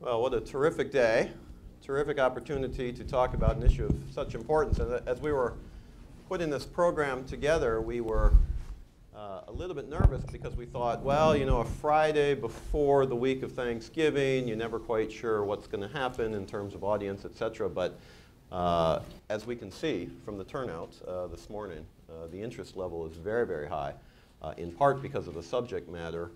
Well, what a terrific day, terrific opportunity to talk about an issue of such importance. And as we were putting this program together, we were a little bit nervous because we thought, well, you know, a Friday before the week of Thanksgiving, you're never quite sure what's going to happen in terms of audience, et cetera. But as we can see from the turnout this morning, the interest level is very, very high, in part because of the subject matter,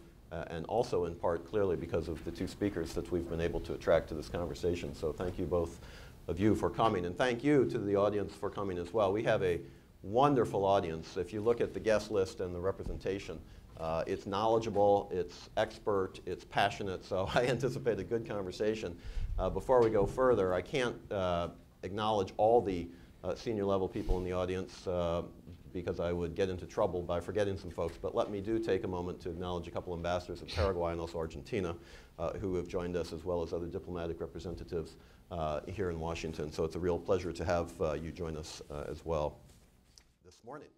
and also in part clearly because of the two speakers that we've been able to attract to this conversation. So thank you both of you for coming, and thank you to the audience for coming as well. We have a wonderful audience. If you look at the guest list and the representation, it's knowledgeable, it's expert, it's passionate, so I anticipate a good conversation. Before we go further, I can't acknowledge all the senior level people in the audience because I would get into trouble by forgetting some folks, but let me take a moment to acknowledge a couple ambassadors of Paraguay and also Argentina who have joined us, as well as other diplomatic representatives here in Washington. So it's a real pleasure to have you join us as well this morning.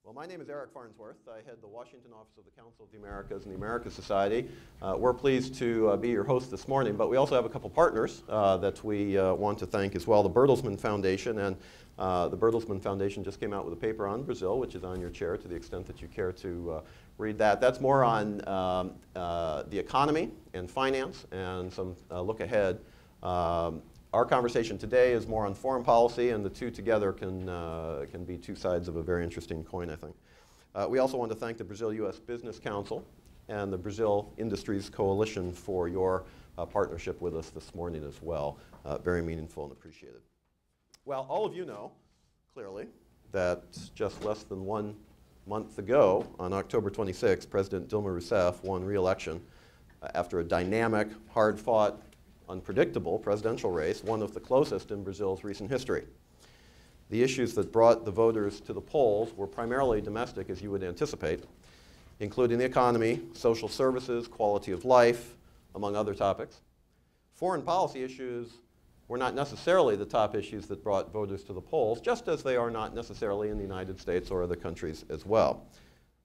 Well, my name is Eric Farnsworth. I head the Washington office of the Council of the Americas and the Americas Society. We're pleased to be your host this morning, but we also have a couple partners that we want to thank as well. The Bertelsmann Foundation, and the Bertelsmann Foundation just came out with a paper on Brazil, which is on your chair to the extent that you care to read that. That's more on the economy and finance and some look ahead. Our conversation today is more on foreign policy, and the two together can be two sides of a very interesting coin, I think. We also want to thank the Brazil-U.S. Business Council and the Brazil Industries Coalition for your partnership with us this morning as well. Very meaningful and appreciated. Well, all of you know, clearly, that just less than 1 month ago, on October 26, President Dilma Rousseff won re-election after a dynamic, hard-fought, unpredictable presidential race, one of the closest in Brazil's recent history. The issues that brought the voters to the polls were primarily domestic, as you would anticipate, including the economy, social services, quality of life, among other topics. Foreign policy issues were not necessarily the top issues that brought voters to the polls, just as they are not necessarily in the United States or other countries as well.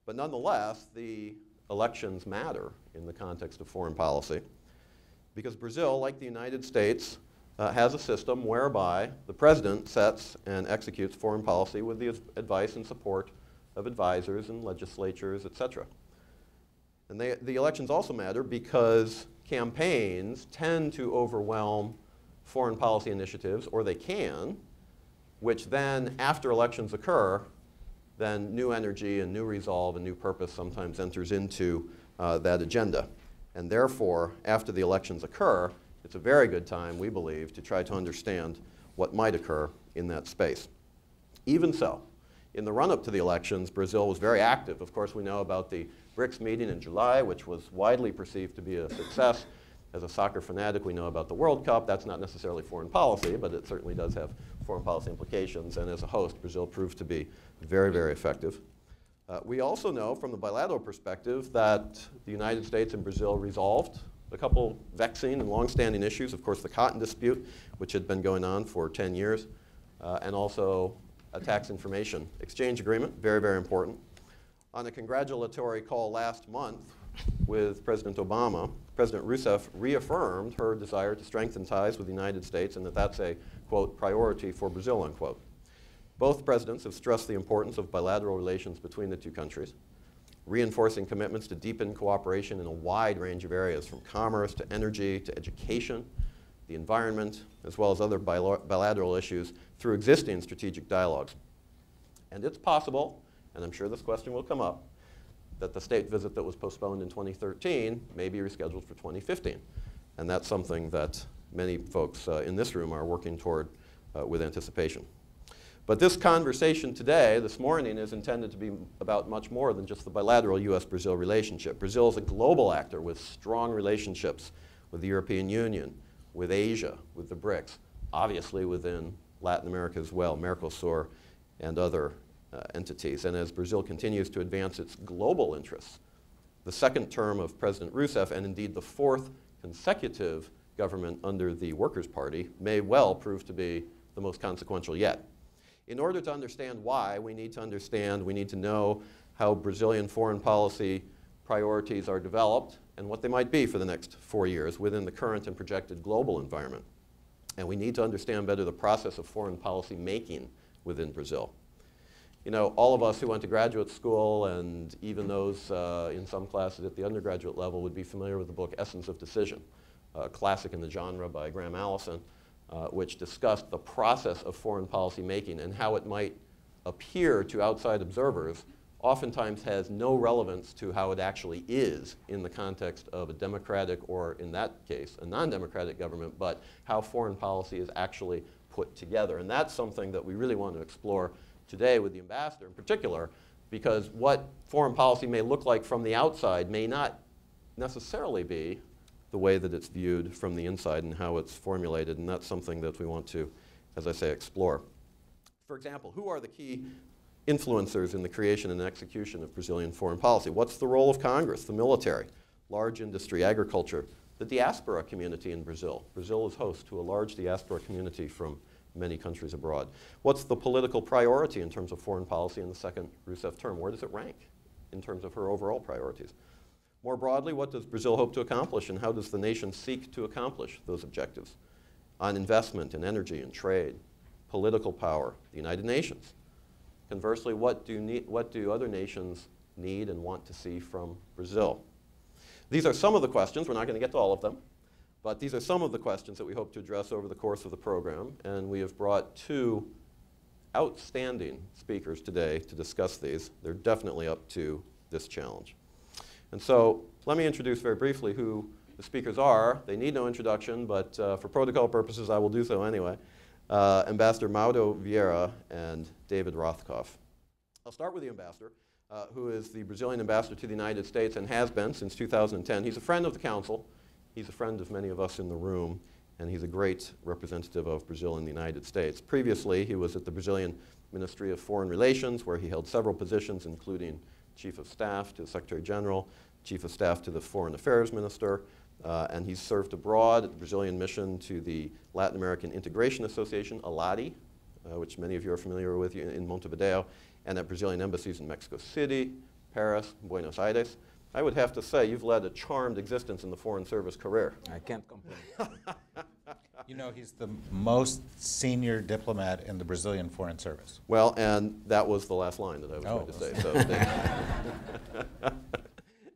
But nonetheless, the elections matter in the context of foreign policy, because Brazil, like the United States, has a system whereby the president sets and executes foreign policy with the advice and support of advisors and legislatures, et cetera. And the elections also matter because campaigns tend to overwhelm foreign policy initiatives, or they can, which then, after elections occur, then new energy and new resolve and new purpose sometimes enters into that agenda. And therefore, after the elections occur, it's a very good time, we believe, to try to understand what might occur in that space. Even so, in the run-up to the elections, Brazil was very active. Of course, we know about the BRICS meeting in July, which was widely perceived to be a success. As a soccer fanatic, we know about the World Cup. That's not necessarily foreign policy, but it certainly does have foreign policy implications. And as a host, Brazil proved to be very, very effective. We also know from the bilateral perspective that the United States and Brazil resolved a couple vexing and long-standing issues. Of course, the cotton dispute, which had been going on for 10 years, and also a tax information exchange agreement, very, very important. On a congratulatory call last month with President Obama, President Rousseff reaffirmed her desire to strengthen ties with the United States and that that's a, quote, priority for Brazil, unquote. Both presidents have stressed the importance of bilateral relations between the two countries, reinforcing commitments to deepen cooperation in a wide range of areas, from commerce to energy to education, the environment, as well as other bilateral issues through existing strategic dialogues. And it's possible, and I'm sure this question will come up, that the state visit that was postponed in 2013 may be rescheduled for 2015. And that's something that many folks in this room are working toward with anticipation. But this conversation today, this morning, is intended to be about much more than just the bilateral U.S.-Brazil relationship. Brazil is a global actor with strong relationships with the European Union, with Asia, with the BRICS, obviously within Latin America as well, Mercosur and other entities. And as Brazil continues to advance its global interests, the second term of President Rousseff, and indeed the fourth consecutive government under the Workers' Party, may well prove to be the most consequential yet. In order to understand why, we need to know how Brazilian foreign policy priorities are developed and what they might be for the next 4 years within the current and projected global environment. And we need to understand better the process of foreign policy making within Brazil. You know, all of us who went to graduate school, and even those in some classes at the undergraduate level, would be familiar with the book Essence of Decision, a classic in the genre by Graham Allison, which discussed the process of foreign policy making and how it might appear to outside observers oftentimes has no relevance to how it actually is in the context of a democratic, or in that case, a non-democratic government, but how foreign policy is actually put together. And that's something that we really want to explore today with the ambassador in particular, because what foreign policy may look like from the outside may not necessarily be the way that it's viewed from the inside and how it's formulated, and that's something that we want to, as I say, explore. For example, who are the key influencers in the creation and execution of Brazilian foreign policy? What's the role of Congress, the military, large industry, agriculture, the diaspora community in Brazil? Brazil is host to a large diaspora community from many countries abroad. What's the political priority in terms of foreign policy in the second Rousseff term? Where does it rank in terms of her overall priorities? More broadly, what does Brazil hope to accomplish, and how does the nation seek to accomplish those objectives? On investment and energy and trade, political power, the United Nations. Conversely, what do other nations need and want to see from Brazil? These are some of the questions. We're not going to get to all of them, but these are some of the questions that we hope to address over the course of the program, and we have brought two outstanding speakers today to discuss these. They're definitely up to this challenge. And so let me introduce very briefly who the speakers are. They need no introduction, but for protocol purposes, I will do so anyway. Ambassador Mauro Vieira and David Rothkopf. I'll start with the ambassador, who is the Brazilian ambassador to the United States and has been since 2010. He's a friend of the Council. He's a friend of many of us in the room, and he's a great representative of Brazil in the United States. Previously, he was at the Brazilian Ministry of Foreign Relations, where he held several positions, including Chief of Staff to the Secretary General, Chief of Staff to the Foreign Affairs Minister, and he's served abroad at the Brazilian mission to the Latin American Integration Association, ALADI, which many of you are familiar with in Montevideo, and at Brazilian embassies in Mexico City, Paris, Buenos Aires. I would have to say you've led a charmed existence in the Foreign Service career. I can't complain. You know, he's the most senior diplomat in the Brazilian Foreign Service. Well, and that was the last line that I was going to say. So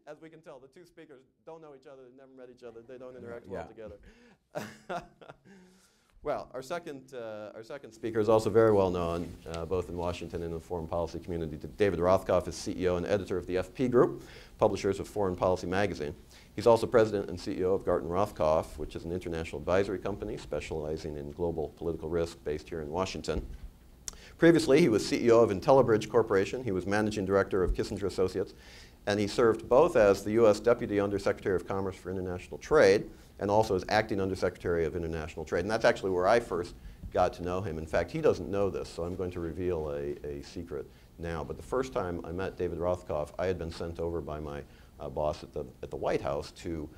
as we can tell, the two speakers don't know each other, they've never met each other, they don't interact well together. Well, our second speaker is also very well known, both in Washington and in the foreign policy community. David Rothkopf is CEO and editor of the FP Group, publishers of Foreign Policy magazine. He's also president and CEO of Garton Rothkopf, which is an international advisory company specializing in global political risk based here in Washington. Previously, he was CEO of IntelliBridge Corporation. He was managing director of Kissinger Associates, and he served both as the U.S. Deputy Undersecretary of Commerce for International Trade and also as Acting Undersecretary of International Trade. And that's actually where I first got to know him. In fact, he doesn't know this, so I'm going to reveal a secret now. But the first time I met David Rothkopf, I had been sent over by my boss at the White House to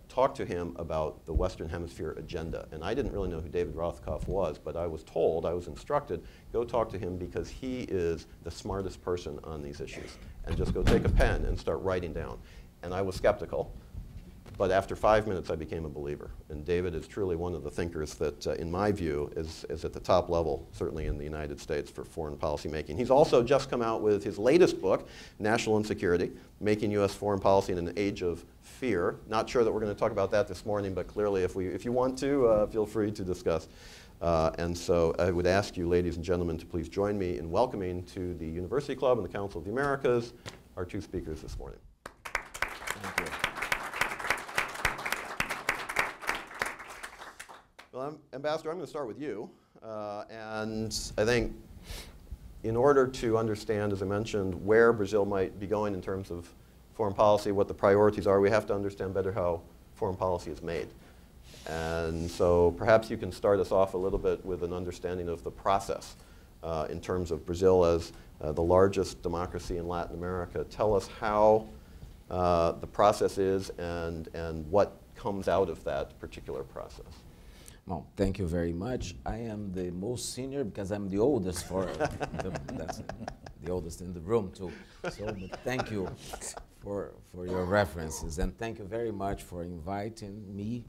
talk to him about the Western Hemisphere agenda. And I didn't really know who David Rothkopf was, but I was told, I was instructed, go talk to him because he is the smartest person on these issues. And just go take a pen and start writing down. And I was skeptical. But after 5 minutes, I became a believer. And David is truly one of the thinkers that, in my view, is at the top level, certainly in the United States, for foreign policy making. He's also just come out with his latest book, National Insecurity, Making U.S. Foreign Policy in an Age of Fear. Not sure that we're going to talk about that this morning, but clearly, if you want to, feel free to discuss. And so I would ask you, ladies and gentlemen, to please join me in welcoming to the University Club and the Council of the Americas our two speakers this morning. Thank you. Well, Ambassador, I'm going to start with you. And I think in order to understand, as I mentioned, where Brazil might be going in terms of foreign policy, what the priorities are, we have to understand better how foreign policy is made. And so perhaps you can start us off a little bit with an understanding of the process in terms of Brazil as the largest democracy in Latin America. Tell us how the process is and what comes out of that particular process. Well, thank you very much. I am the most senior because I'm the oldest that's the oldest in the room too. So but thank you for your references, and thank you very much for inviting me,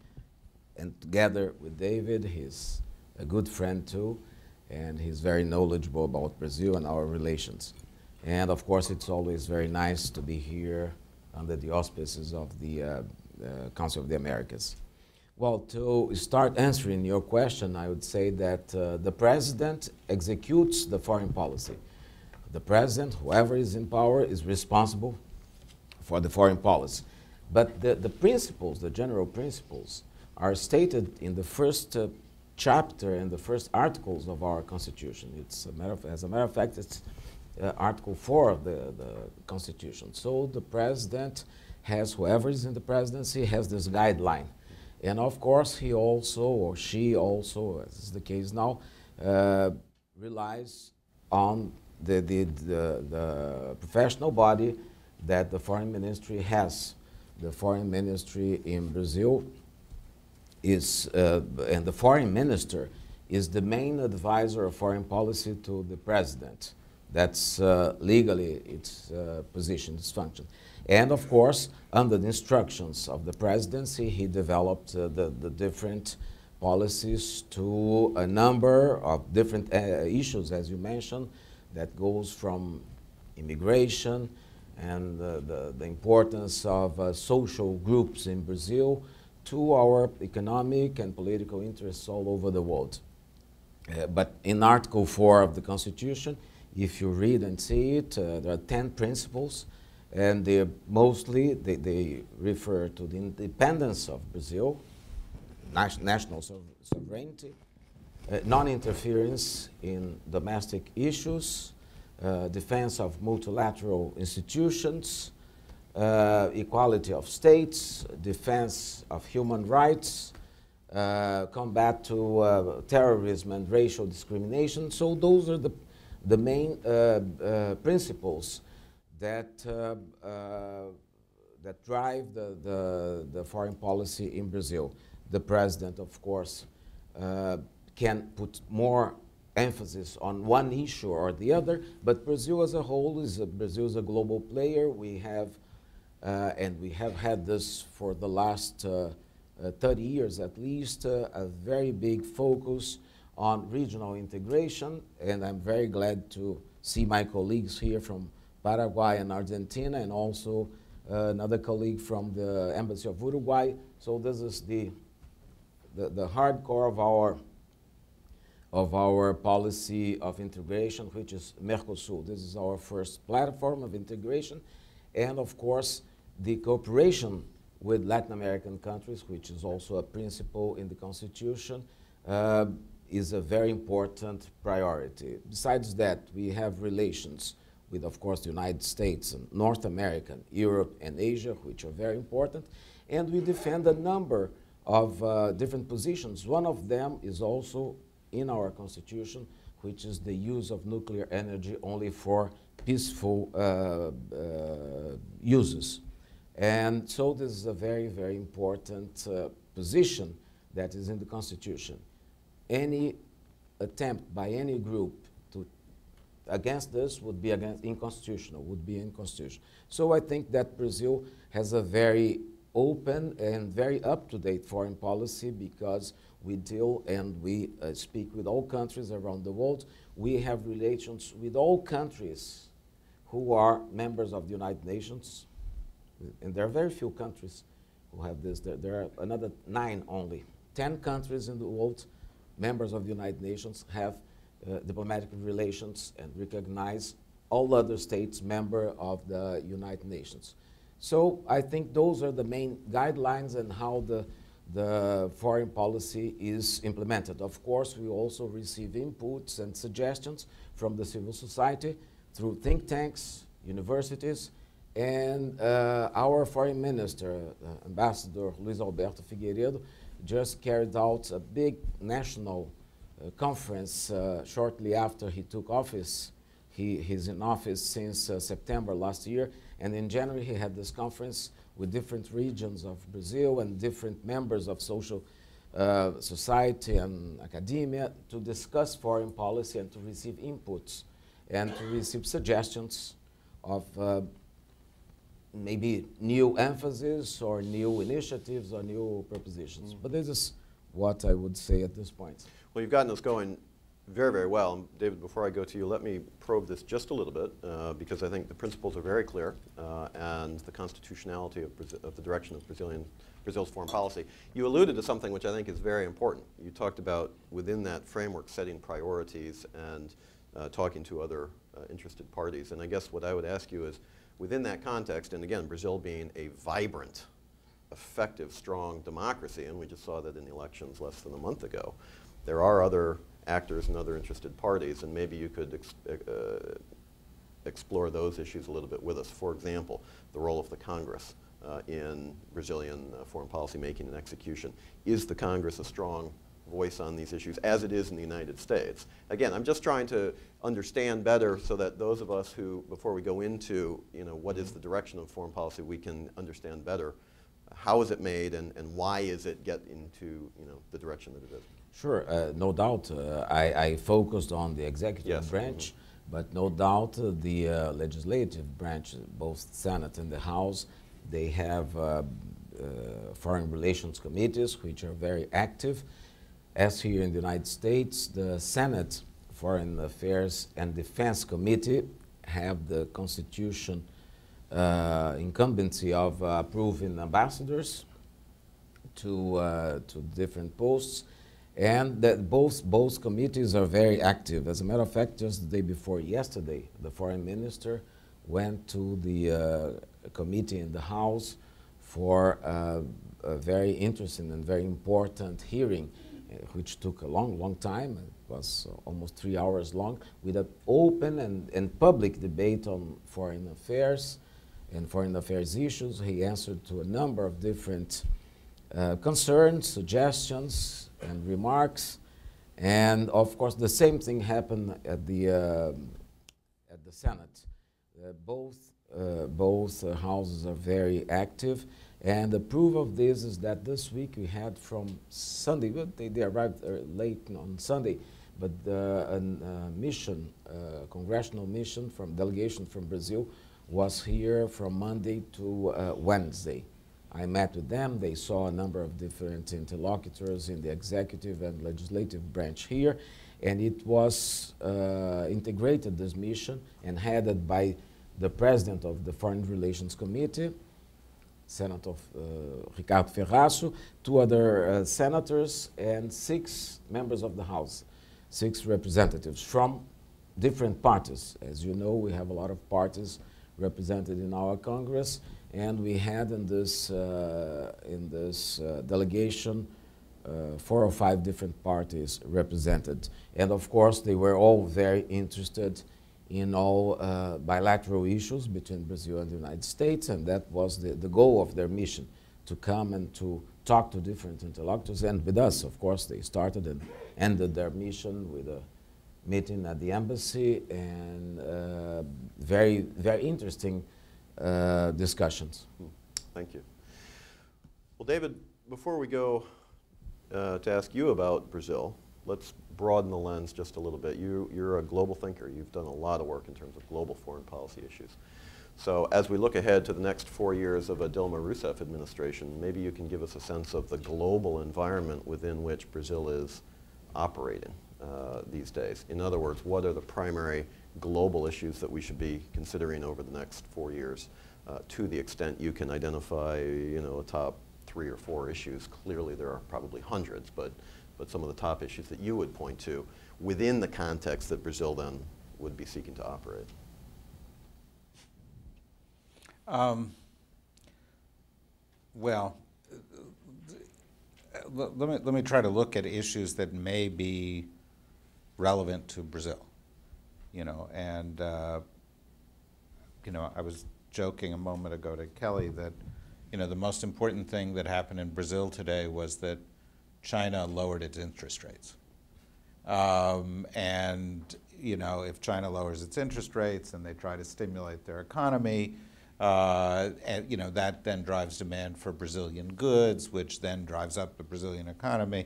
and together with David, he's a good friend too, and he's very knowledgeable about Brazil and our relations. And of course, it's always very nice to be here under the auspices of the Council of the Americas. Well, to start answering your question, I would say that the president executes the foreign policy. The president, whoever is in power, is responsible for the foreign policy. But the principles, the general principles, are stated in the first chapter and the first articles of our Constitution. As a matter of fact, it's Article 4 of the Constitution. So the president has, whoever is in the presidency, has this guideline. And of course, he also, or she also, as is the case now, relies on the professional body that the foreign ministry has. The foreign ministry in Brazil is, and the foreign minister is the main advisor of foreign policy to the president. That's legally its position, its function. And of course, under the instructions of the presidency, he developed the different policies to a number of different issues, as you mentioned, that goes from immigration and the importance of social groups in Brazil to our economic and political interests all over the world. But in Article 4 of the Constitution, if you read and see it, there are 10 principles, and they refer to the independence of Brazil, national sovereignty, non-interference in domestic issues, defense of multilateral institutions, equality of states, defense of human rights, combat to terrorism and racial discrimination. So those are the main principles that drive the foreign policy in Brazil. The president, of course, can put more emphasis on one issue or the other, but Brazil as a whole Brazil is a global player. We have, and we have had this for the last 30 years at least, a very big focus on regional integration, and I'm very glad to see my colleagues here from Paraguay and Argentina, and also another colleague from the Embassy of Uruguay. So this is the hardcore of our policy of integration, which is Mercosur. This is our first platform of integration, and of course the cooperation with Latin American countries, which is also a principle in the Constitution, is a very important priority. Besides that, we have relations with, of course, the United States and North America, Europe and Asia, which are very important, and we defend a number of different positions. One of them is also in our Constitution, which is the use of nuclear energy only for peaceful uses. And so this is a very, very important position that is in the Constitution. Any attempt by any group against this would be unconstitutional. So I think that Brazil has a very open and very up-to-date foreign policy, because we deal and we speak with all countries around the world. We have relations with all countries who are members of the United Nations, and there are very few countries who have this. There are another 9 only. 10 countries in the world, members of the United Nations, have diplomatic relations and recognize all other states member of the United Nations. So I think those are the main guidelines and how the foreign policy is implemented. Of course, we also receive inputs and suggestions from the civil society through think tanks, universities, and our foreign minister, Ambassador Luis Alberto Figueiredo, just carried out a big national conference shortly after he took office. He's in office since September last year, and in January he had this conference with different regions of Brazil and different members of social society and academia to discuss foreign policy and to receive inputs and to receive suggestions of maybe new emphasis or new initiatives or new propositions. But this is what I would say at this point. Well, you've gotten us going very, very well. And David, before I go to you, let me probe this just a little bit because I think the principles are very clear and the constitutionality of the direction of Brazil's foreign policy. You alluded to something which I think is very important. You talked about within that framework setting priorities and talking to other interested parties. And I guess what I would ask you is, within that context, and again, Brazil being a vibrant, effective, strong democracy, and we just saw that in the elections less than a month ago, there are other actors and other interested parties, and maybe you could explore those issues a little bit with us. For example, the role of the Congress in Brazilian foreign policy making and execution. Is the Congress a strong voice on these issues, as it is in the United States? Again, I'm just trying to understand better so that those of us who, before we go into, what is the direction of foreign policy, we can understand better how is it made and why is it get into, the direction that it is. Sure, no doubt. I focused on the executive branch, but no doubt the legislative branch, both Senate and the House, they have foreign relations committees which are very active. As here in the United States, the Senate Foreign Affairs and Defense Committee have the constitution incumbency of approving ambassadors to different posts, and that both committees are very active. As a matter of fact, just the day before yesterday, the foreign minister went to the committee in the House for a very interesting and very important hearing, which took a long time. It was almost 3 hours long, with an open and public debate on foreign affairs and foreign affairs issues. He answered to a number of different concerns, suggestions, and remarks. And of course, the same thing happened at the Senate. Both houses are very active. And the proof of this is that this week we had from Sunday, they arrived late on Sunday, but a mission, congressional mission delegation from Brazil was here from Monday to Wednesday. I met with them. They saw a number of different interlocutors in the executive and legislative branch here, and it was integrated, this mission, and headed by the president of the Foreign Relations Committee, Senator Ricardo Ferraço, 2 other senators, and 6 members of the House, 6 representatives from different parties. As you know, we have a lot of parties represented in our Congress, and we had in this delegation 4 or 5 different parties represented. And of course, they were all very interested in all bilateral issues between Brazil and the United States, and that was the goal of their mission, to come and to talk to different interlocutors, and with us, of course. They started and ended their mission with a meeting at the embassy, and very, very interesting discussions. Thank you. Well, David, before we go to ask you about Brazil, let's broaden the lens just a little bit. You're a global thinker. You've done a lot of work in terms of global foreign policy issues. So as we look ahead to the next 4 years of a Dilma Rousseff administration, maybe you can give us a sense of the global environment within which Brazil is operating these days. In other words, what are the primary global issues that we should be considering over the next 4 years, to the extent you can identify, a top 3 or 4 issues. Clearly there are probably hundreds, but some of the top issues that you would point to within the context that Brazil then would be seeking to operate. Well, let me try to look at issues that may be relevant to Brazil. I was joking a moment ago to Kelly that, the most important thing that happened in Brazil today was that China lowered its interest rates. If China lowers its interest rates and they try to stimulate their economy, that then drives demand for Brazilian goods, which then drives up the Brazilian economy.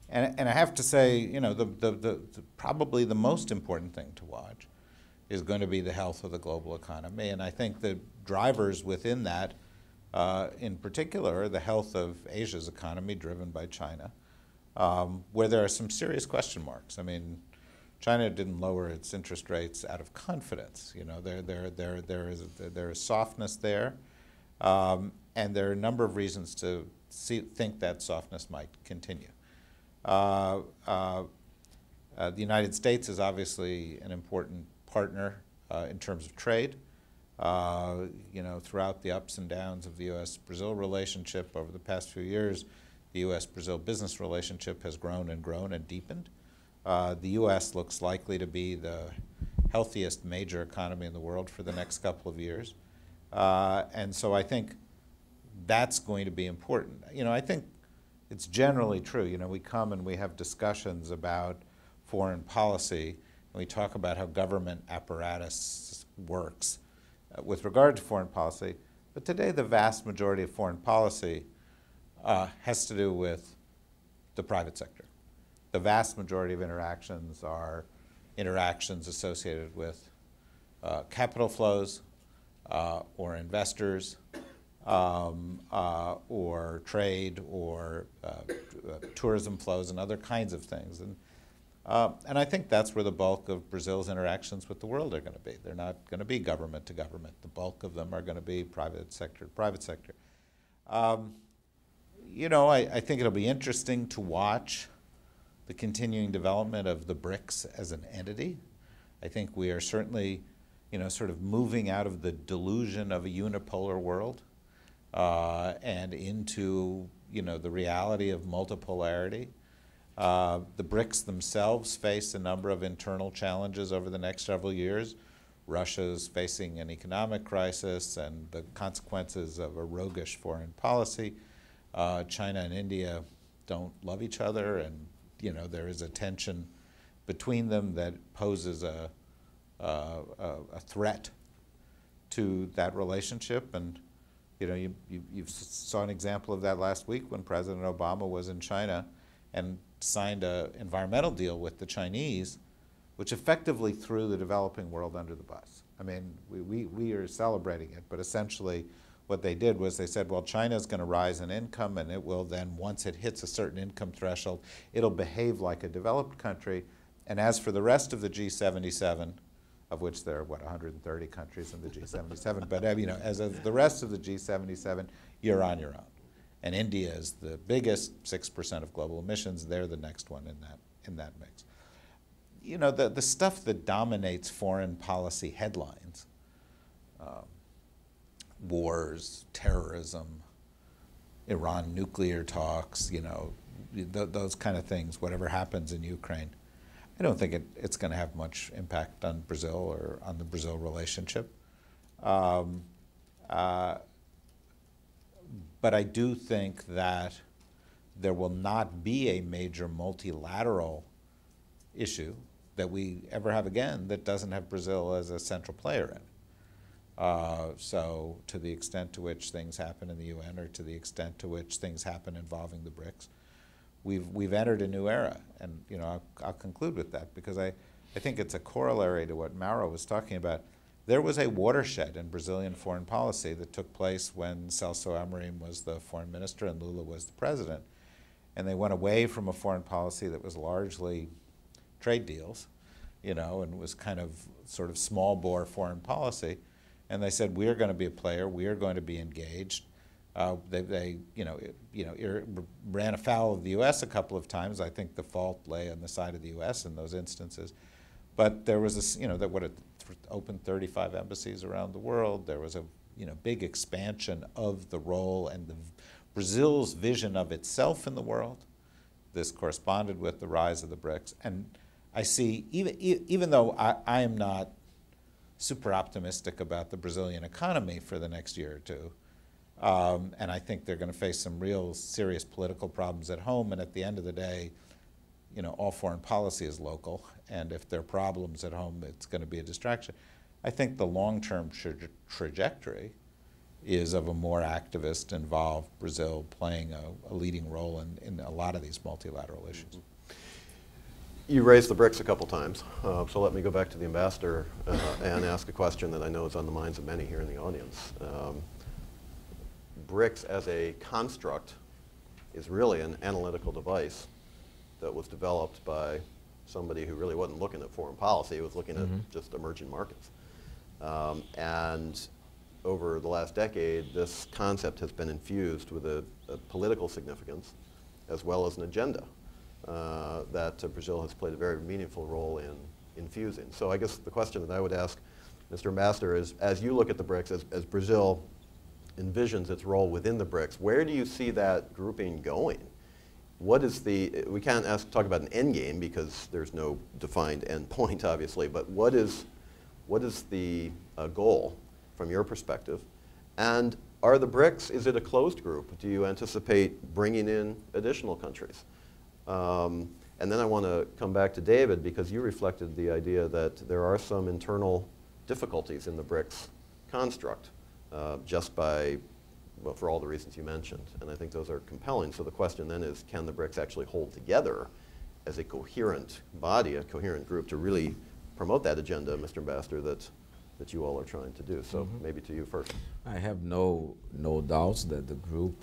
And I have to say, probably the most important thing to watch is going to be the health of the global economy. And I think the drivers within that, in particular, are the health of Asia's economy driven by China, where there are some serious question marks. I mean, China didn't lower its interest rates out of confidence. You know, there is softness there, and there are a number of reasons to think that softness might continue. The United States is obviously an important partner in terms of trade. You know, throughout the ups and downs of the U.S.-Brazil relationship over the past few years, the U.S.-Brazil business relationship has grown and deepened. The U.S. looks likely to be the healthiest major economy in the world for the next couple of years. And so I think that's going to be important. You know, I think it's generally true. You know, we come and we have discussions about foreign policy, and we talk about how government apparatus works with regard to foreign policy. But today, the vast majority of foreign policy has to do with the private sector. The vast majority of interactions are interactions associated with capital flows or investors or trade or tourism flows and other kinds of things. And I think that's where the bulk of Brazil's interactions with the world are going to be. They're not going to be government to government. The bulk of them are going to be private sector to private sector. You know, I think it'll be interesting to watch the continuing development of the BRICS as an entity. I think we are certainly, you know, sort of moving out of the delusion of a unipolar world and into, you know, the reality of multipolarity. The BRICS themselves face a number of internal challenges over the next several years. Russia's facing an economic crisis and the consequences of a roguish foreign policy. China and India don't love each other, and you know, there is a tension between them that poses a threat to that relationship. And you know, you saw an example of that last week when President Obama was in China and signed an environmental deal with the Chinese, which effectively threw the developing world under the bus. I mean, we are celebrating it, but essentially what they did was they said, well, China's going to rise in income, and it will then, once it hits a certain income threshold, it'll behave like a developed country. And as for the rest of the G77, of which there are, 130 countries in the G77, but you know, as of the rest of the G77, you're on your own. And India is the biggest, 6% of global emissions. They're the next one in that mix. You know, the stuff that dominates foreign policy headlines, wars, terrorism, Iran nuclear talks, you know, those kind of things, whatever happens in Ukraine, I don't think it's going to have much impact on Brazil or on the Brazil relationship. But I do think that there will not be a major multilateral issue that we ever have again that doesn't have Brazil as a central player in it. So to the extent to which things happen in the UN or to the extent to which things happen involving the BRICS, we've entered a new era. And you know, I'll conclude with that because I think it's a corollary to what Mauro was talking about. There was a watershed in Brazilian foreign policy that took place when Celso Amorim was the foreign minister and Lula was the president. And they went away from a foreign policy that was largely trade deals, you know, and was kind of sort of small bore foreign policy. And they said, we are going to be a player. We are going to be engaged. They ran afoul of the U.S. a couple of times. I think the fault lay on the side of the U.S. in those instances. But there was this, you know, that would have opened 35 embassies around the world. There was a, you know, big expansion of the role and Brazil's vision of itself in the world. This corresponded with the rise of the BRICS. And I see, even though I am not super optimistic about the Brazilian economy for the next year or two, and I think they're going to face some real serious political problems at home. And at the end of the day, you know, all foreign policy is local, and if there are problems at home, it's going to be a distraction. I think the long-term trajectory is of a more activist, involved Brazil playing a leading role in a lot of these multilateral issues. You raised the BRICS a couple times, so let me go back to the ambassador and ask a question that I know is on the minds of many here in the audience. BRICS as a construct is really an analytical device that was developed by somebody who really wasn't looking at foreign policy, he was looking at just emerging markets. And over the last decade, this concept has been infused with a political significance as well as an agenda that Brazil has played a very meaningful role in infusing. So I guess the question that I would ask Mr. Ambassador is, as you look at the BRICS, as Brazil envisions its role within the BRICS, where do you see that grouping going? What is the, we can't talk about an end game because there's no defined end point, obviously, but what is the goal from your perspective? And are the BRICS, is it a closed group? Do you anticipate bringing in additional countries? And then I want to come back to David because you reflected the idea that there are some internal difficulties in the BRICS construct just by, well, for all the reasons you mentioned. And I think those are compelling. So the question then is, can the BRICS actually hold together as a coherent body, a coherent group to really promote that agenda, Mr. Ambassador, that you all are trying to do? So maybe to you first. I have no doubts that the group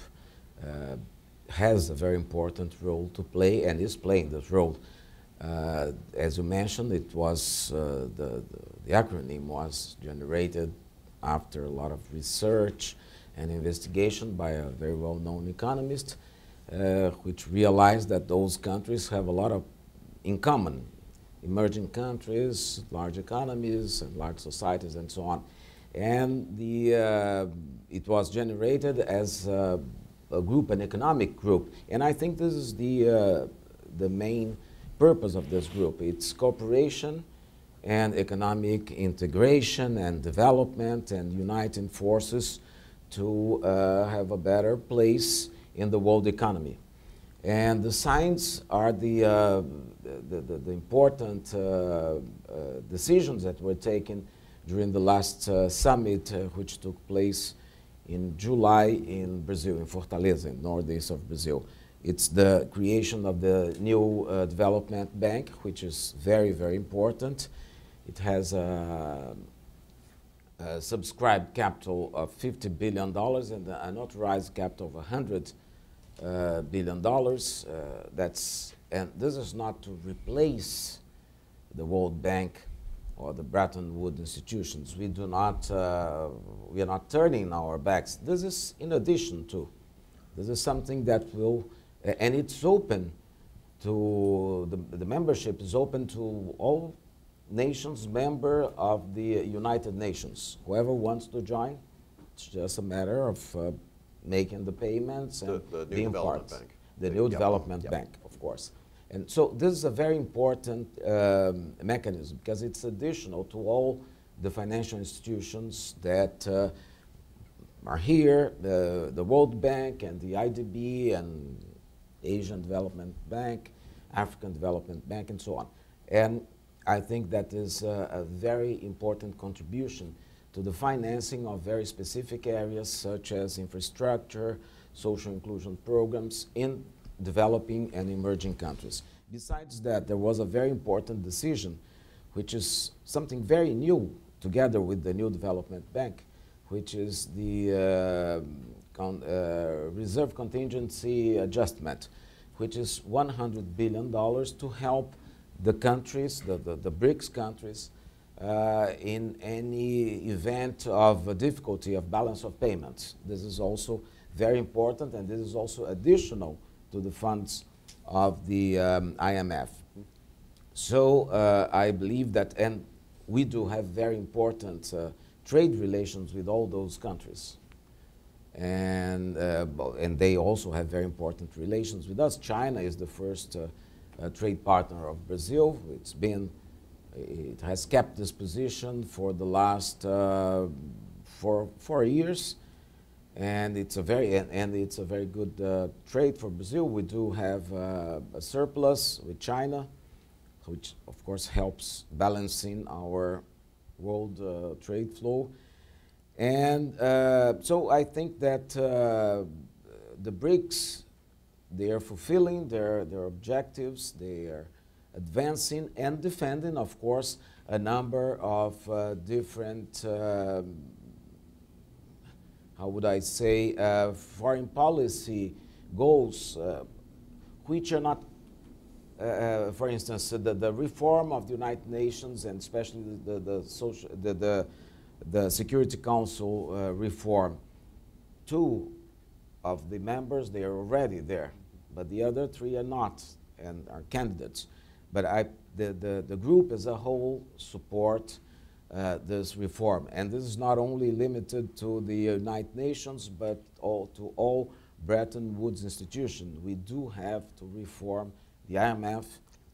has a very important role to play and is playing this role. As you mentioned, it was the acronym was generated after a lot of research and investigation by a very well-known economist, which realized that those countries have a lot of in common. Emerging countries, large economies, and large societies, and so on. And it was generated as a group, an economic group. And I think this is the main purpose of this group. It's cooperation and economic integration and development and uniting forces to have a better place in the world economy. And the signs are the important decisions that were taken during the last summit, which took place in July in Brazil, in Fortaleza, in northeast of Brazil. It's the creation of the new development bank, which is very, very important. It has a subscribed capital of $50 billion and an authorized capital of $100 billion. And this is not to replace the World Bank or the Bretton Woods institutions. We do not, we are not turning our backs. This is in addition to. This is something that will, and it's open to, the membership is open to all nations member of the United Nations. Whoever wants to join, it's just a matter of making the payments and the new development bank. The new development bank, of course. And so this is a very important mechanism because it's additional to all the financial institutions that are here, the World Bank and the IDB and Asian Development Bank, African Development Bank, and so on. And I think that is a very important contribution to the financing of very specific areas such as infrastructure, social inclusion programs in developing and emerging countries. Besides that, there was a very important decision, which is something very new together with the new development bank, which is the reserve contingency adjustment, which is $100 billion to help the countries, the BRICS countries, in any event of difficulty of balance of payments. This is also very important, and this is also additional to the funds of the IMF. So I believe that, and we do have very important trade relations with all those countries. And they also have very important relations with us. China is the first trade partner of Brazil. It has kept this position for the last 4 years, and it's a very good trade for Brazil. We do have a surplus with China, which of course helps balancing our world trade flow. And so I think that the BRICS, they are fulfilling their objectives. They are advancing and defending, of course, a number of different, how would I say, foreign policy goals, which are not, for instance, the reform of the United Nations and especially the Security Council reform. Two of the members, they are already there, but the other three are not and are candidates. But the group as a whole support this reform. And this is not only limited to the United Nations, but to all Bretton Woods institutions. We do have to reform the IMF,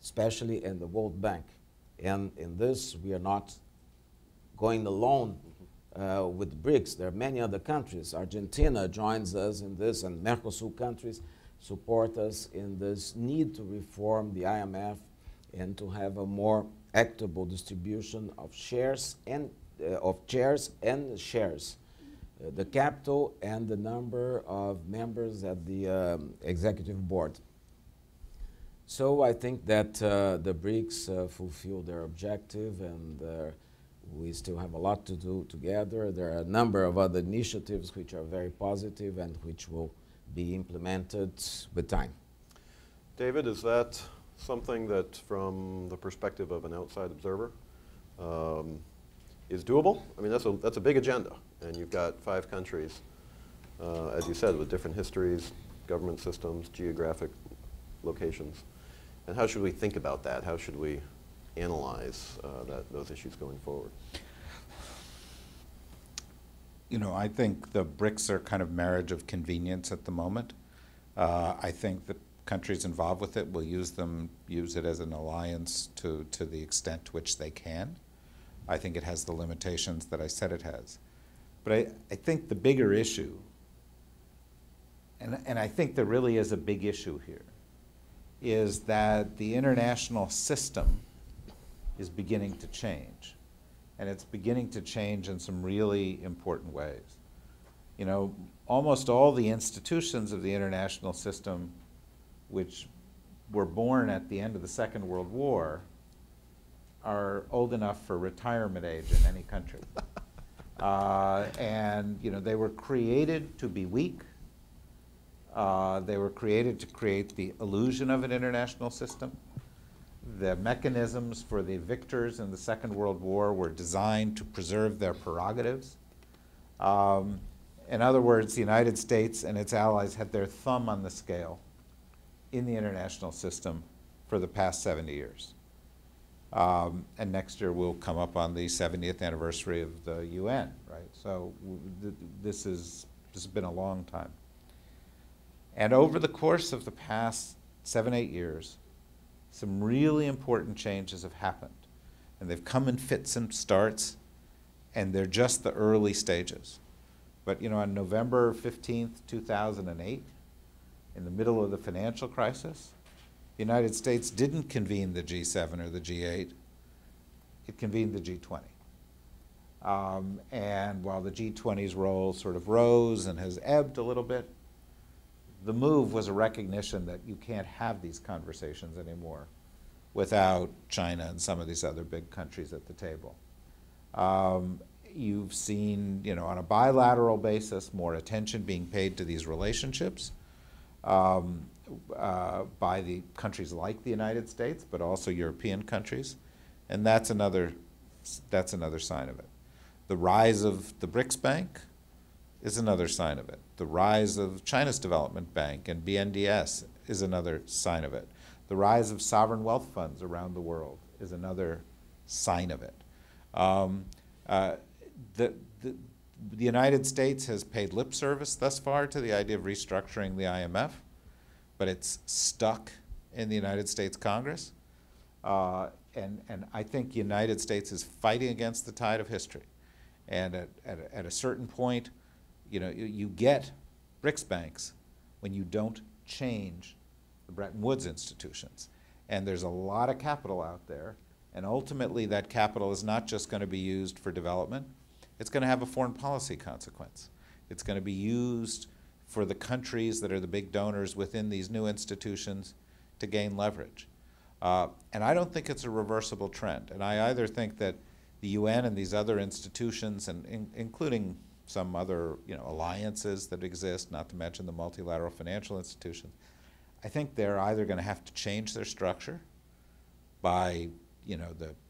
especially in the World Bank. And in this, we are not going alone with BRICS. There are many other countries. Argentina joins us in this, and Mercosur countries support us in this need to reform the IMF and to have a more equitable distribution of shares and shares. The capital and the number of members at the executive board. So I think that the BRICS fulfill their objective, and we still have a lot to do together. There are a number of other initiatives which are very positive and which will be implemented with time. David, is that something that, from the perspective of an outside observer, is doable? I mean, that's a big agenda, and you've got 5 countries, as you said, with different histories, government systems, geographic locations. And how should we think about that? How should we analyze those issues going forward? You know, I think the BRICS are kind of marriage of convenience at the moment. I think the countries involved with it will use it as an alliance to the extent to which they can. I think it has the limitations that I said it has. But I think the bigger issue, and I think there really is a big issue here, is that the international system is beginning to change. And it's beginning to change in some really important ways. You know, almost all the institutions of the international system, which were born at the end of the Second World War, are old enough for retirement age in any country. And you know, they were created to be weak. They were created to create the illusion of an international system. The mechanisms for the victors in the Second World War were designed to preserve their prerogatives. In other words, the United States and its allies had their thumb on the scale in the international system for the past 70 years. And next year we'll come up on the 70th anniversary of the UN, right? So this has been a long time. And over the course of the past 7-8 years, some really important changes have happened. And they've come in fits and starts, and they're just the early stages. But you know, on November 15th, 2008, in the middle of the financial crisis, the United States didn't convene the G7 or the G8, it convened the G20. And while the G20's role sort of rose and has ebbed a little bit, the move was a recognition that you can't have these conversations anymore without China and some of these other big countries at the table. You've seen, you know, on a bilateral basis, more attention being paid to these relationships by the countries like the United States, but also European countries, and that's another sign of it. The rise of the BRICS Bank is another sign of it. The rise of China's Development Bank and BNDES is another sign of it. The rise of sovereign wealth funds around the world is another sign of it. The United States has paid lip service thus far to the idea of restructuring the IMF, but it's stuck in the United States Congress. And I think the United States is fighting against the tide of history. And at a certain point, you know, you get BRICS banks when you don't change the Bretton Woods institutions. And there's a lot of capital out there, and ultimately that capital is not just going to be used for development, it's going to have a foreign policy consequence. It's going to be used for the countries that are the big donors within these new institutions to gain leverage. And I don't think it's a reversible trend. And I either think that the UN and these other institutions, and including some other alliances that exist, not to mention the multilateral financial institutions, I think they're either going to have to change their structure by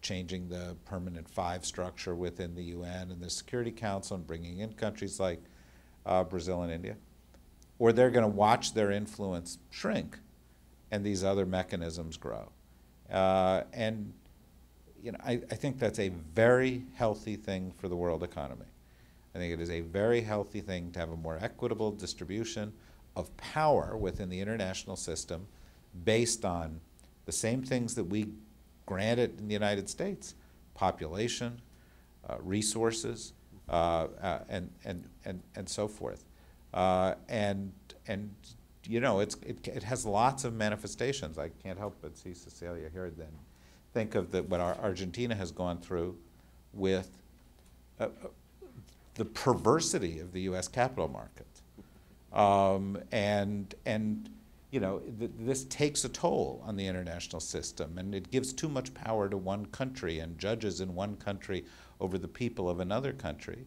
changing the permanent 5 structure within the UN and the Security Council and bringing in countries like Brazil and India, or they're going to watch their influence shrink and these other mechanisms grow. And I think that's a very healthy thing for the world economy. I think it is a very healthy thing to have a more equitable distribution of power within the international system based on the same things that we granted in the United States: population, resources, and so forth. It has lots of manifestations. I can't help but see Cecilia here then. Think of what Argentina has gone through with the perversity of the U.S. capital market. This takes a toll on the international system, and it gives too much power to one country and judges in one country over the people of another country.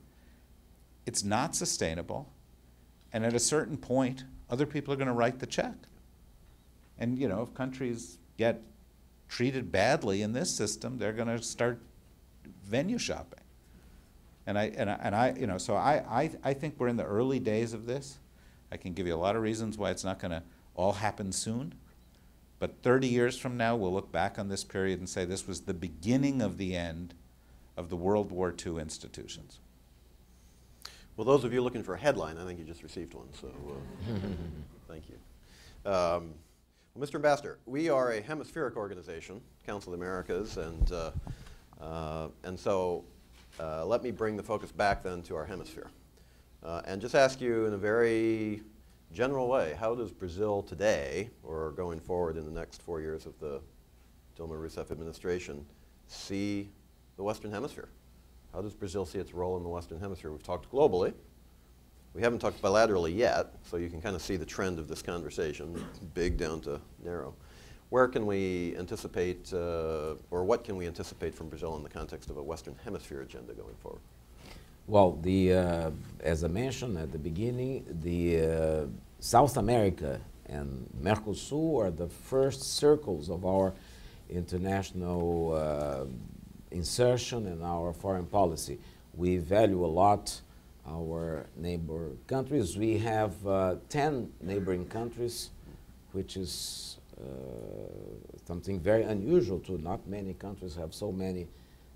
It's not sustainable, and at a certain point, other people are going to write the check. And if countries get treated badly in this system, they're going to start venue shopping. So I think we're in the early days of this. I can give you a lot of reasons why it's not going to all happen soon. But 30 years from now, we'll look back on this period and say this was the beginning of the end of the World War II institutions. Well, those of you looking for a headline, I think you just received one, so thank you. Well, Mr. Ambassador, we are a hemispheric organization, Council of the Americas, and so let me bring the focus back then to our hemisphere. And just ask you in a very general way, how does Brazil today, or going forward in the next 4 years of the Dilma Rousseff administration, see the Western Hemisphere? How does Brazil see its role in the Western Hemisphere? We've talked globally. We haven't talked bilaterally yet, so you can kind of see the trend of this conversation, big down to narrow. Where can we anticipate, or what can we anticipate from Brazil in the context of a Western Hemisphere agenda going forward? Well, as I mentioned at the beginning, the South America and Mercosur are the first circles of our international insertion in our foreign policy. We value a lot our neighbor countries. We have 10 neighboring countries, which is something very unusual to not many countries have so many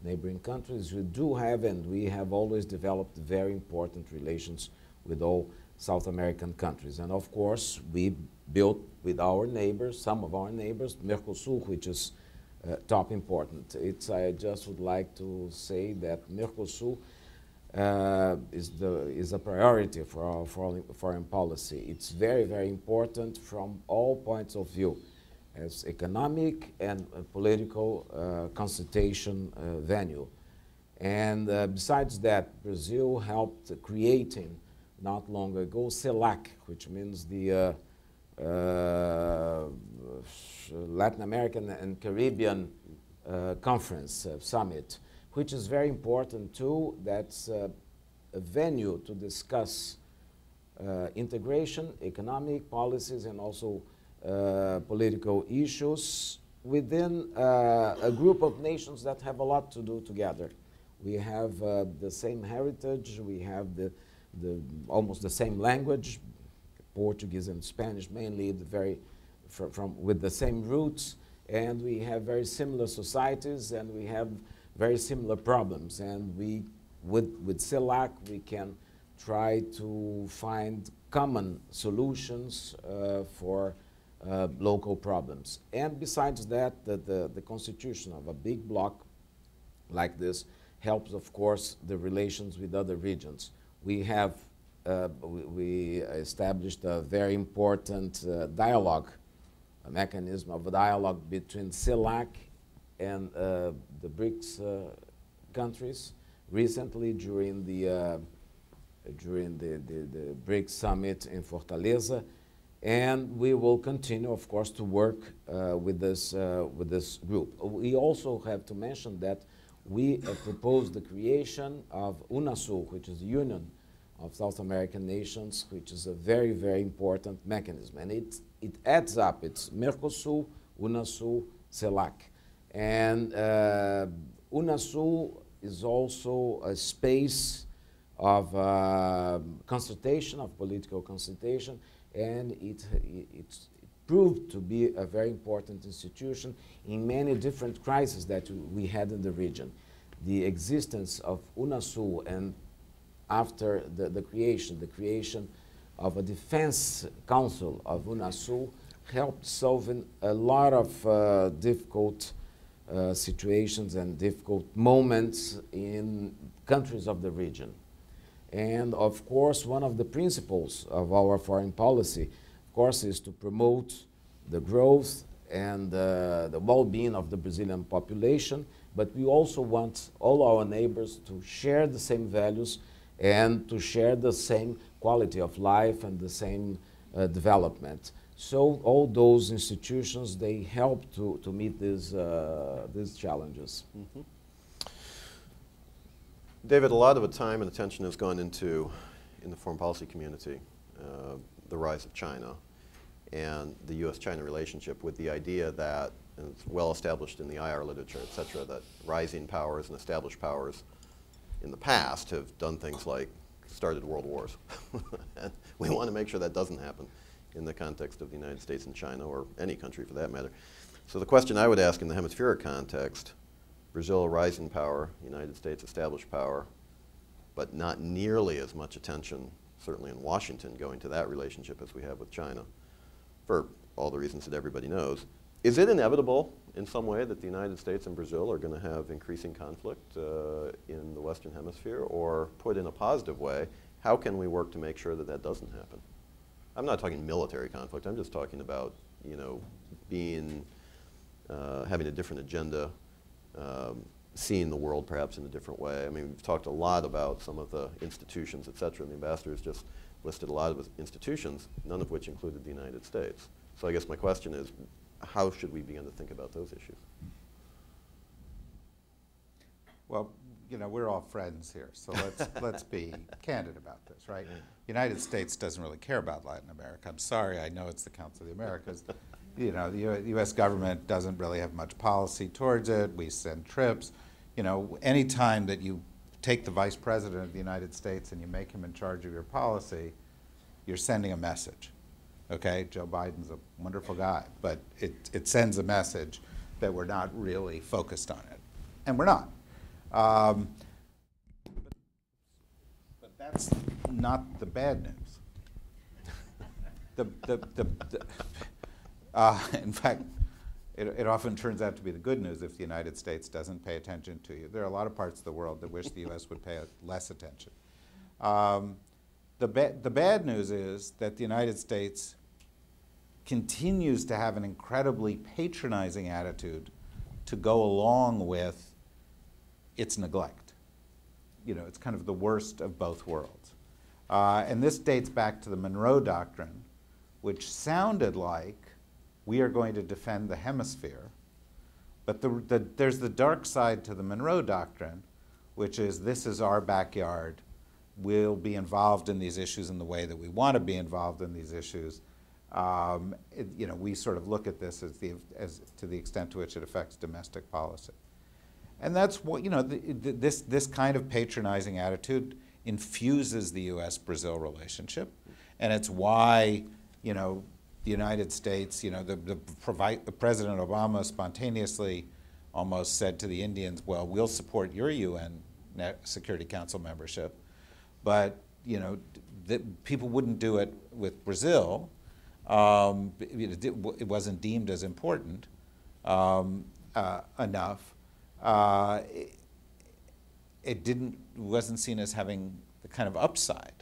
neighboring countries. We do have, and we have always developed very important relations with all South American countries. And of course, we built with our neighbors, some of our neighbors, Mercosur, which is top important. I just would like to say that Mercosur is a priority for our foreign policy. It's very, very important from all points of view, as economic and political consultation venue. And besides that, Brazil helped creating not long ago CELAC, which means the Latin American and Caribbean Conference Summit, which is very important too. That's a venue to discuss integration, economic policies, and also political issues within a group of nations that have a lot to do together. We have the same heritage, we have almost the same language, Portuguese and Spanish mainly, with the same roots, and we have very similar societies, and we have very similar problems. And with CELAC, we can try to find common solutions for local problems. And besides that, the constitution of a big bloc like this helps, of course, the relations with other regions. We have we established a very important dialogue, a mechanism of a dialogue between CELAC and the BRICS countries recently during the BRICS summit in Fortaleza. And we will continue, of course, to work with this group. We also have to mention that we proposed the creation of UNASUR, which is the Union of South American Nations, which is a very, very important mechanism. And it adds up. It's Mercosur, UNASUR, CELAC. And UNASUR is also a space of consultation, of political consultation, and it proved to be a very important institution in many different crises that we had in the region. The existence of UNASUR and after the creation of a defense council of UNASUR helped solving a lot of difficult situations and difficult moments in countries of the region. And of course, one of the principles of our foreign policy, of course, is to promote the growth and the well-being of the Brazilian population, but we also want all our neighbors to share the same values and to share the same quality of life and the same development. So all those institutions, they help to meet these challenges. Mm-hmm. David, a lot of the time and attention has gone into, in the foreign policy community, the rise of China and the U.S.-China relationship, with the idea that, and it's well established in the IR literature, et cetera, that rising powers and established powers in the past have done things like started world wars. And we want to make sure that doesn't happen in the context of the United States and China, or any country for that matter. So the question I would ask in the hemispheric context, Brazil, rising power, United States, established power, but not nearly as much attention, certainly in Washington, going to that relationship as we have with China, for all the reasons that everybody knows. Is it inevitable in some way that the United States and Brazil are going to have increasing conflict in the Western Hemisphere? Or put in a positive way, how can we work to make sure that that doesn't happen? I'm not talking military conflict. I'm just talking about, you know, being, having a different agenda, seeing the world perhaps in a different way. I mean, we've talked a lot about some of the institutions, et cetera, and the ambassadors just listed a lot of institutions, none of which included the United States. So I guess my question is, how should we begin to think about those issues? Well, you know, we're all friends here, so let's be candid about this, right? The United States doesn't really care about Latin America. I'm sorry, I know it's the Council of the Americas. You know, the U.S. government doesn't really have much policy towards it. We send trips. You know, any time that you take the Vice President of the United States and you make him in charge of your policy, you're sending a message. Okay, Joe Biden's a wonderful guy, but it sends a message that we're not really focused on it, and we're not. But that's not the bad news. In fact, it often turns out to be the good news if the United States doesn't pay attention to you. There are a lot of parts of the world that wish the U.S. would pay less attention. The bad news is that the United States continues to have an incredibly patronizing attitude to go along with its neglect. You know, it's kind of the worst of both worlds. And this dates back to the Monroe Doctrine, which sounded like we are going to defend the hemisphere, but there's the dark side to the Monroe Doctrine, which is this is our backyard. We'll be involved in these issues in the way that we want to be involved in these issues. You know, we sort of look at this as to the extent to which it affects domestic policy. And that's what, you know, this kind of patronizing attitude infuses the U.S.-Brazil relationship, and it's why, you know, the United States, you know, the President Obama spontaneously almost said to the Indians, well, we'll support your UN Security Council membership, but, you know, people wouldn't do it with Brazil. It wasn't deemed as important enough. It wasn't seen as having the kind of upside.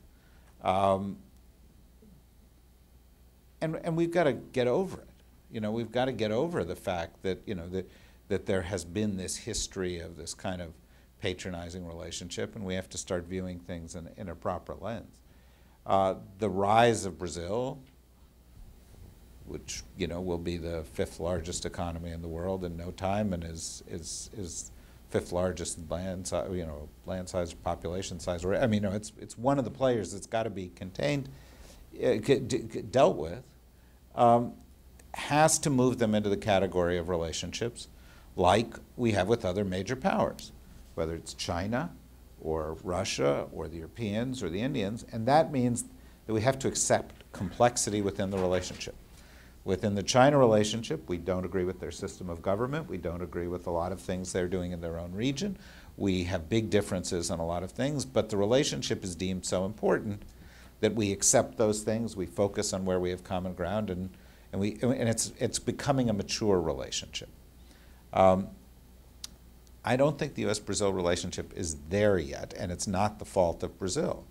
And we've got to get over it. You know, we've got to get over the fact that, you know, that there has been this history of this kind of patronizing relationship, and we have to start viewing things in a proper lens. The rise of Brazil which will be the 5th largest economy in the world in no time, and is 5th largest in land size, land size, population size. I mean, it's one of the players that's got to be contained, dealt with, has to move them into the category of relationships like we have with other major powers, whether it's China or Russia or the Europeans or the Indians, and that means that we have to accept complexity within the relationship. Within the China relationship, we don't agree with their system of government. We don't agree with a lot of things they're doing in their own region. We have big differences on a lot of things, but the relationship is deemed so important that we accept those things. We focus on where we have common ground, and it's becoming a mature relationship. I don't think the U.S.-Brazil relationship is there yet, and it's not the fault of Brazil.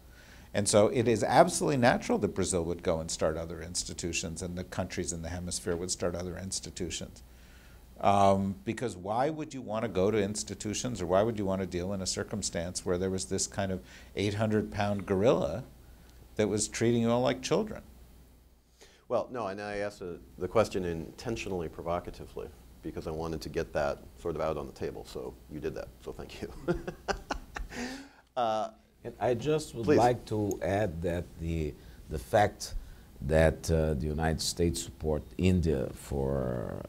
And so it is absolutely natural that Brazil would go and start other institutions, and the countries in the hemisphere would start other institutions. Because why would you want to go to institutions, or why would you want to deal in a circumstance where there was this kind of 800-pound gorilla that was treating you all like children? Well, no, and I asked the question intentionally provocatively because I wanted to get that sort of out on the table, so you did that, so thank you. And I just would Please. like to add that the fact that the United States support India for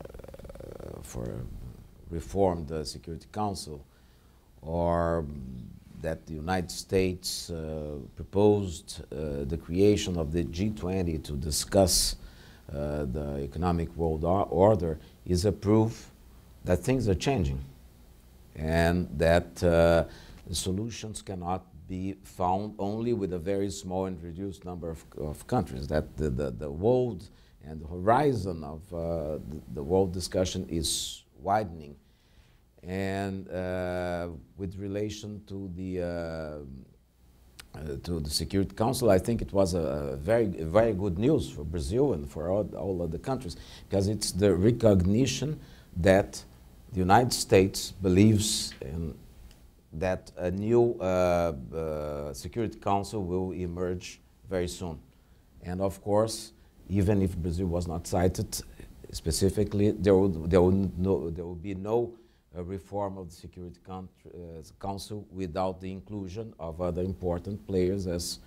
reform the Security Council, or that the United States proposed the creation of the G20 to discuss the economic world order is a proof that things are changing, and that the solutions cannot be found only with a very small and reduced number of countries, that the world and the horizon of the world discussion is widening. And with relation to the Security Council, I think it was a very good news for Brazil and for all other countries, because it's the recognition that the United States believes in that a new Security Council will emerge very soon. And of course, even if Brazil was not cited specifically, there will be no reform of the Security Council without the inclusion of other important players, as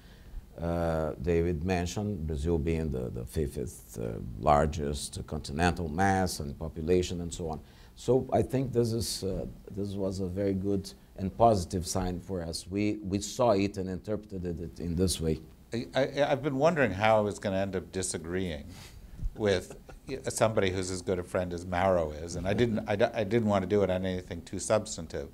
David mentioned, Brazil being the 5th largest continental mass and population and so on. So I think this was a very good and positive sign for us. We saw it and interpreted it in this way. I've been wondering how I was going to end up disagreeing with somebody who's as good a friend as Mauro is, and I didn't want to do it on anything too substantive.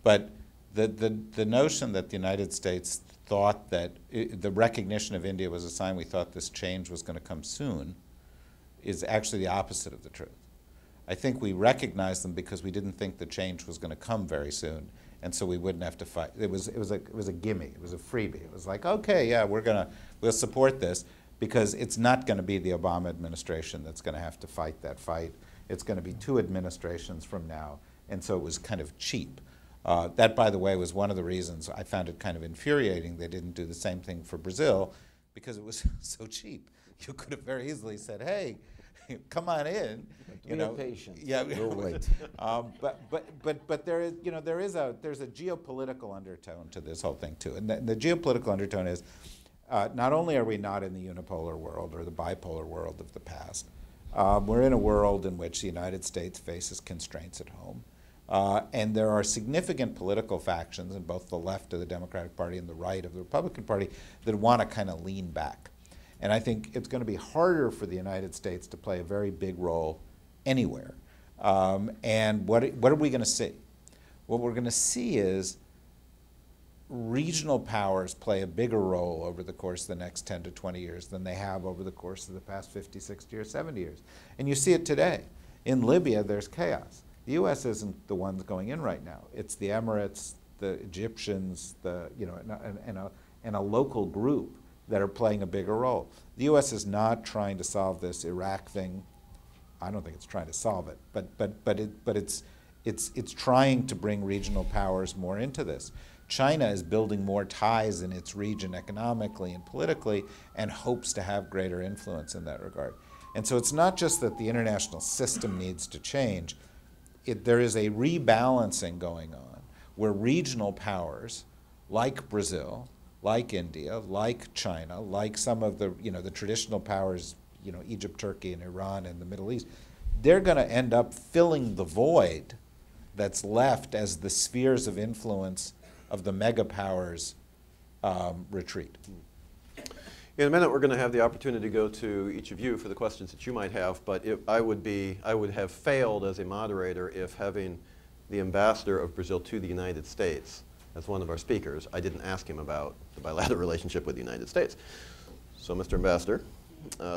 But the notion that the United States thought that the recognition of India was a sign we thought this change was going to come soon is actually the opposite of the truth. I think we recognized them because we didn't think the change was going to come very soon, and so we wouldn't have to fight. It was a gimme. It was a freebie. It was like, okay, yeah, we'll support this, because it's not going to be the Obama administration that's going to have to fight that fight. It's going to be 2 administrations from now, and so it was kind of cheap. That, by the way, was one of the reasons I found it kind of infuriating they didn't do the same thing for Brazil, because it was so cheap. You could have very easily said, hey, come on in. Be patient. Yeah. We'll wait. But there's a geopolitical undertone to this whole thing too, and the geopolitical undertone is not only are we not in the unipolar world or the bipolar world of the past, we're in a world in which the United States faces constraints at home, and there are significant political factions in both the left of the Democratic Party and the right of the Republican Party that want to kind of lean back. And I think it's going to be harder for the United States to play a very big role anywhere. And what are we going to see? What we're going to see is regional powers play a bigger role over the course of the next 10 to 20 years than they have over the course of the past 50, 60, or 70 years. And you see it today. In Libya, there's chaos. The U.S. isn't the ones going in right now. It's the Emirates, the Egyptians, and a local group that are playing a bigger role. The U.S. is not trying to solve this Iraq thing. I don't think it's trying to solve it, but it's trying to bring regional powers more into this. China is building more ties in its region economically and politically, and hopes to have greater influence in that regard. And so it's not just that the international system needs to change. There is a rebalancing going on where regional powers like Brazil, like India, like China, like some of the, the traditional powers, Egypt, Turkey, and Iran in the Middle East, they're going to end up filling the void that's left as the spheres of influence of the mega powers retreat. In a minute, we're going to have the opportunity to go to each of you for the questions that you might have, but I would have failed as a moderator if having the ambassador of Brazil to the United States as one of our speakers, I didn't ask him about the bilateral relationship with the United States. So, Mr. Ambassador,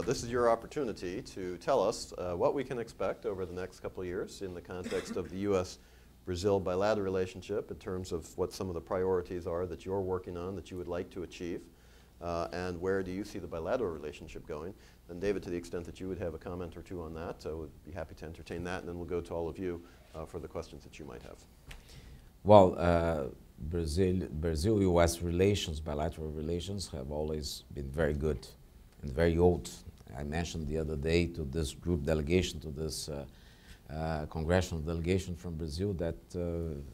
this is your opportunity to tell us what we can expect over the next couple of years in the context of the U.S.-Brazil bilateral relationship in terms of what some of the priorities are that you're working on that you would like to achieve, and where do you see the bilateral relationship going. And David, to the extent that you would have a comment or two on that, I would be happy to entertain that, and then we'll go to all of you for the questions that you might have. Well, Brazil-U.S. relations, bilateral relations, have always been very good and very old. I mentioned the other day to this group delegation, to this congressional delegation from Brazil, that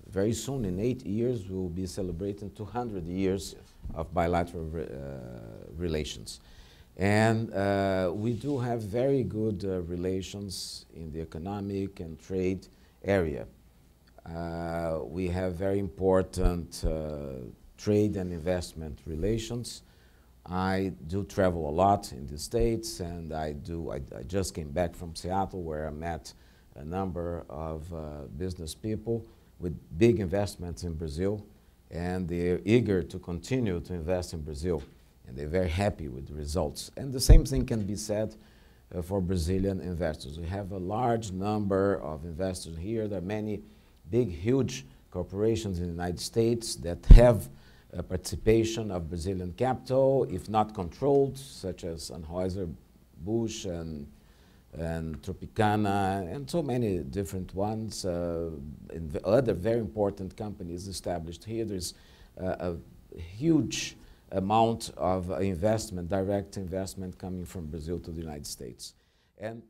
very soon, in 8 years, we will be celebrating 200 years of bilateral relations. And we do have very good relations in the economic and trade area. We have very important trade and investment relations. I do travel a lot in the States, and I just came back from Seattle, where I met a number of business people with big investments in Brazil, and they're eager to continue to invest in Brazil, and they're very happy with the results. And the same thing can be said for Brazilian investors. We have a large number of investors here. There are many big, huge corporations in the United States that have a participation of Brazilian capital, if not controlled, such as Anheuser-Busch and Tropicana, and so many different ones, and other very important companies established here. There's a huge amount of investment, direct investment, coming from Brazil to the United States. And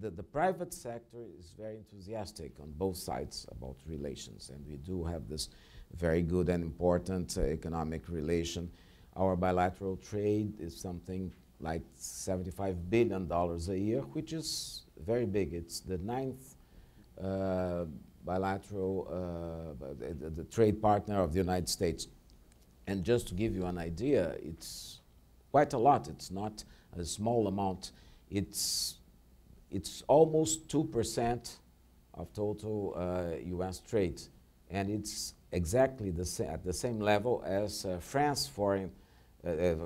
the private sector is very enthusiastic on both sides about relations, and we do have this very good and important economic relation. Our bilateral trade is something like $75 billion a year, which is very big. It's the 9th bilateral the trade partner of the United States. And just to give you an idea, it's quite a lot. It's not a small amount. It's almost 2% of total U.S. trade, and it's exactly at the same level as France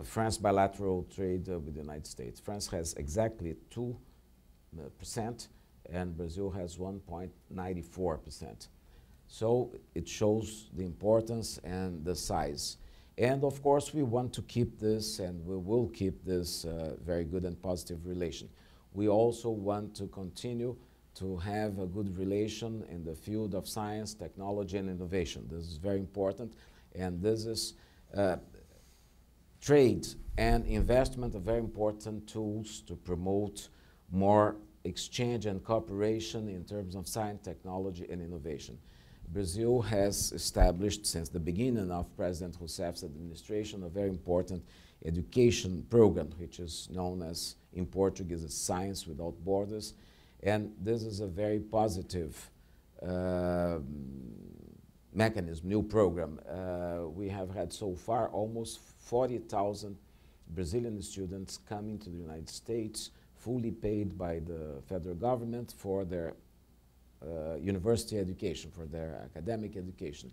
France bilateral trade with the United States. France has exactly 2%, and Brazil has 1.94%. So it shows the importance and the size. And of course, we want to keep this, and we will keep this very good and positive relation. We also want to continue to have a good relation in the field of science, technology, and innovation. This is very important, and this is trade and investment are very important tools to promote more exchange and cooperation in terms of science, technology, and innovation. Brazil has established, since the beginning of President Rousseff's administration, a very important education program, which is known as, in Portuguese, Science Without Borders. And this is a very positive mechanism, new program. We have had so far almost 40,000 Brazilian students coming to the United States, fully paid by the federal government for their university education, for their academic education,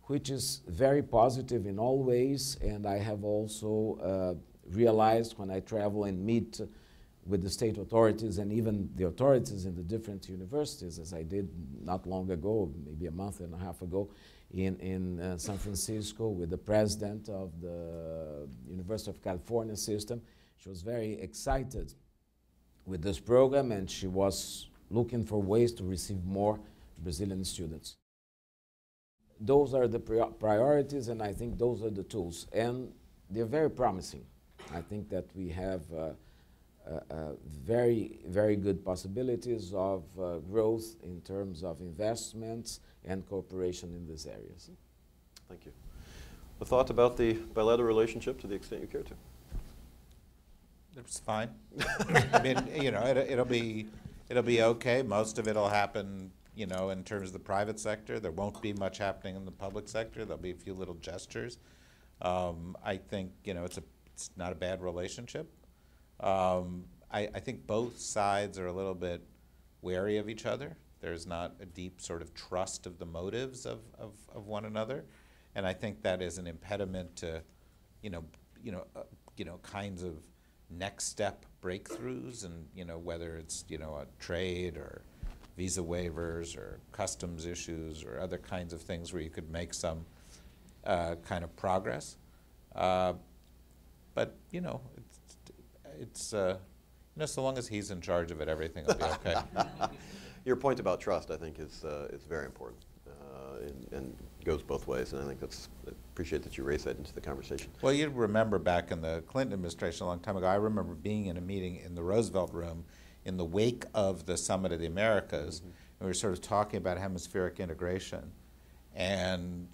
which is very positive in all ways. And I have also realized when I travel and meet with the state authorities and even the authorities in the different universities, as I did not long ago, maybe a month and a half ago, in San Francisco with the president of the University of California system. She was very excited with this program, and she was looking for ways to receive more Brazilian students. Those are the priorities, and I think those are the tools, and they're very promising. I think that we have very, very good possibilities of growth in terms of investments and cooperation in these areas. Thank you. A thought about the bilateral relationship to the extent you care to? It's fine. I mean, you know, it'll be okay. Most of it'll happen, you know, in terms of the private sector. There won't be much happening in the public sector. There'll be a few little gestures. I think, you know, it's not a bad relationship. I think both sides are a little bit wary of each other. There's not a deep sort of trust of the motives of one another, and I think that is an impediment to, kinds of next step breakthroughs, and whether it's a trade or visa waivers or customs issues or other kinds of things where you could make some kind of progress. But so long as he's in charge of it, everything will be okay. Your point about trust, I think, is very important, and goes both ways. And I think I appreciate that you raised that into the conversation. Well, you remember back in the Clinton administration a long time ago, I remember being in a meeting in the Roosevelt Room in the wake of the Summit of the Americas, and we were sort of talking about hemispheric integration, and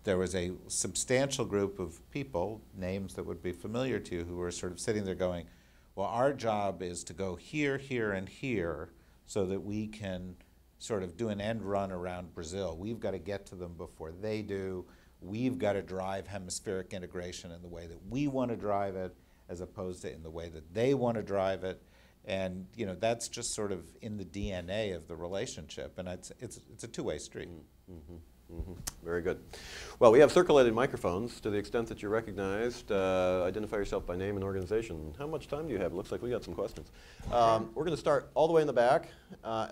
there was a substantial group of people, names that would be familiar to you, who were sort of sitting there going, well, our job is to go here, here, and here so that we can sort of do an end run around Brazil. We've got to get to them before they do. We've got to drive hemispheric integration in the way that we want to drive it, as opposed to in the way that they want to drive it. And that's just sort of in the DNA of the relationship, and it's a two-way street. Mm-hmm. Mm-hmm. Very good. Well, we have circulated microphones to the extent that you're recognized. Identify yourself by name and organization. How much time do you have? It looks like we got some questions. We're going to start all the way in the back.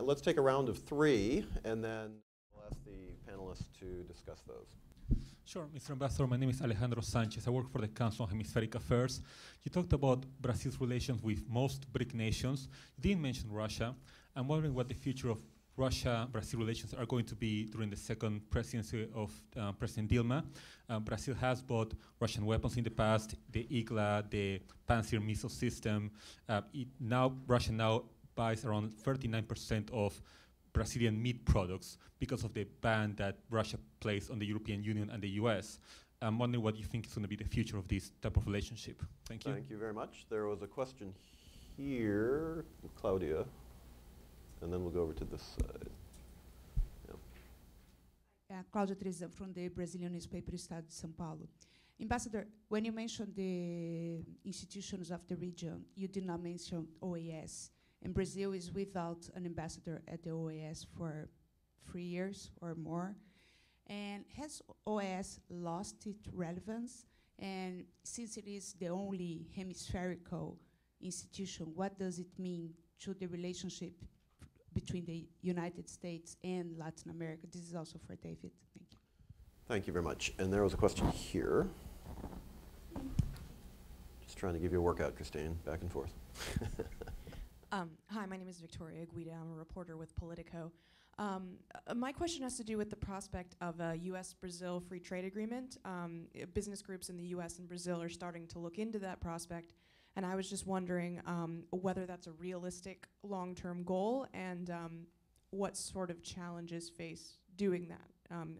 Let's take a round of 3, and then we'll ask the panelists to discuss those. Sure, Mr. Ambassador, my name is Alejandro Sanchez. I work for the Council on Hemispheric Affairs. You talked about Brazil's relations with most BRIC nations. You didn't mention Russia. I'm wondering what the future of Russia-Brazil relations are going to be during the second presidency of President Dilma. Brazil has bought Russian weapons in the past, the Igla, the Panzer missile system. Russia now buys around 39% of Brazilian meat products because of the ban that Russia placed on the European Union and the US. I'm wondering what you think is going to be the future of this type of relationship. Thank you. Thank you very much. There was a question here, Claudia. And then we'll go over to this side. Cláudia Trezan from the Brazilian newspaper Estado de São Paulo. Ambassador, when you mentioned the institutions of the region, you did not mention OAS. And Brazil is without an ambassador at the OAS for 3 years or more. And has OAS lost its relevance? And since it is the only hemispherical institution, what does it mean to the relationship between the United States and Latin America? This is also for David. Thank you. Thank you very much. And there was a question here. Just trying to give you a workout, Christine, back and forth. Hi, my name is Victoria Guida. I'm a reporter with Politico. My question has to do with the prospect of a U.S.-Brazil free trade agreement. Business groups in the U.S. and Brazil are starting to look into that prospect. And I was just wondering whether that's a realistic long-term goal and what sort of challenges face doing that,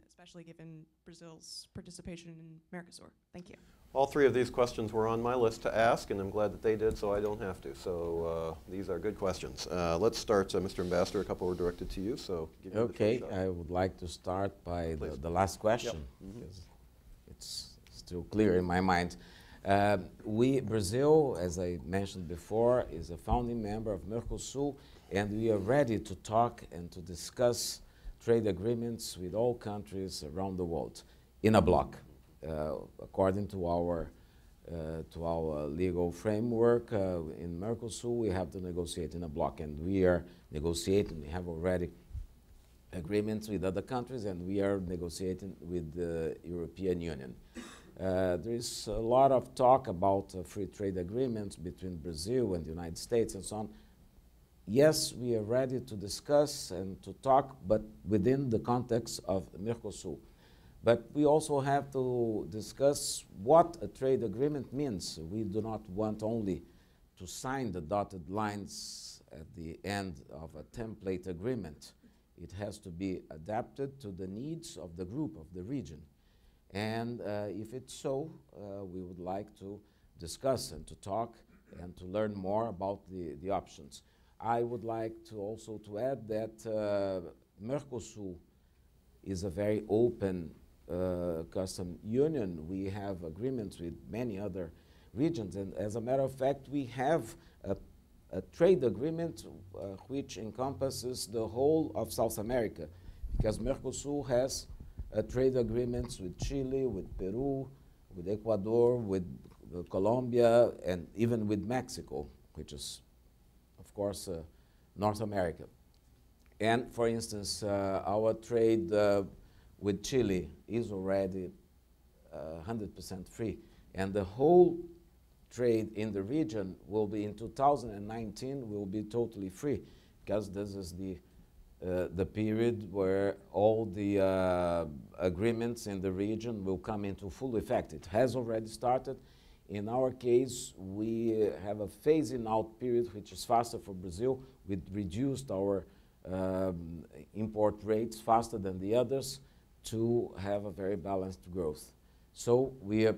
especially given Brazil's participation in Mercosur. Thank you. All 3 of these questions were on my list to ask, and I'm glad that they did, so I don't have to. So these are good questions. Let's start, Mr. Ambassador. A couple were directed to you, so give me okay, I would like to start by the last question, because it's still clear in my mind. Brazil, as I mentioned before, is a founding member of Mercosur, and we are ready to talk and to discuss trade agreements with all countries around the world in a bloc. According to our legal framework in Mercosur, we have to negotiate in a bloc, and we are negotiating. We have already agreements with other countries, and we are negotiating with the European Union. There is a lot of talk about free trade agreements between Brazil and the United States and so on. Yes, we are ready to discuss and to talk, but within the context of Mercosur. But we also have to discuss what a trade agreement means. We do not want only to sign the dotted lines at the end of a template agreement. It has to be adapted to the needs of the group, of the region. And if it's so, we would like to discuss and to talk and to learn more about the options. I would like to also to add that Mercosur is a very open custom union. We have agreements with many other regions, and as a matter of fact, we have a trade agreement which encompasses the whole of South America, because Mercosur has trade agreements with Chile, with Peru, with Ecuador, with Colombia, and even with Mexico, which is, of course, North America. And for instance, our trade with Chile is already 100% free, and the whole trade in the region will be in 2019 will be totally free, because this is the period where all the agreements in the region will come into full effect. It has already started. In our case, we have a phasing out period which is faster for Brazil. We reduced our import rates faster than the others to have a very balanced growth. So we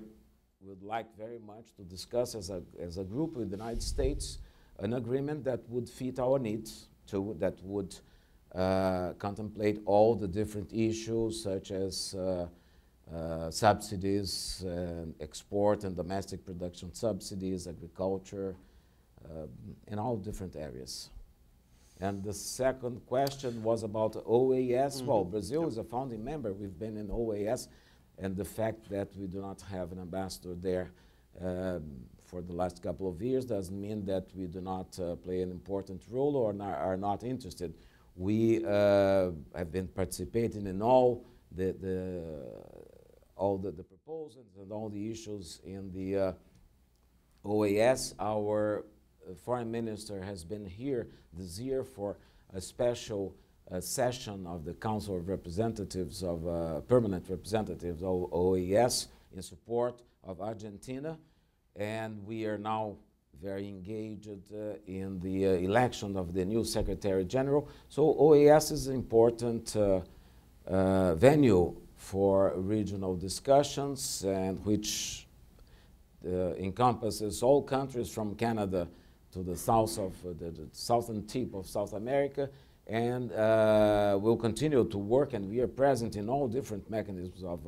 would like very much to discuss as a group with the United States an agreement that would fit our needs, that would contemplate all the different issues such as subsidies, export and domestic production subsidies, agriculture, in all different areas. And the second question was about OAS. Well, Brazil is a founding member. We've been in OAS, and the fact that we do not have an ambassador there for the last couple of years doesn't mean that we do not play an important role or are not interested. We have been participating in all the proposals and all the issues in the OAS. Our foreign minister has been here this year for a special session of the Council of Representatives of Permanent Representatives of OAS in support of Argentina, and we are now very engaged in the election of the new Secretary General. So OAS is an important venue for regional discussions, and which encompasses all countries from Canada to the south of the southern tip of South America, and will continue to work, and we are present in all different mechanisms of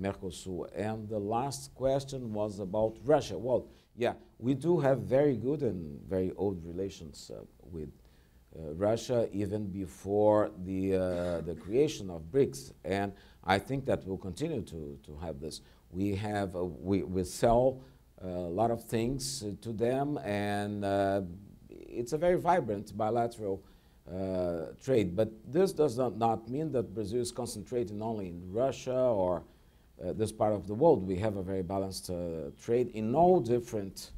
Mercosur. And the last question was about Russia. Well, yeah, we do have very good and very old relations with Russia, even before the creation of BRICS, and I think that we'll continue to have this. We have we sell a lot of things to them, and it's a very vibrant bilateral trade. But this does not mean that Brazil is concentrating only in Russia or this part of the world. We have a very balanced trade in all different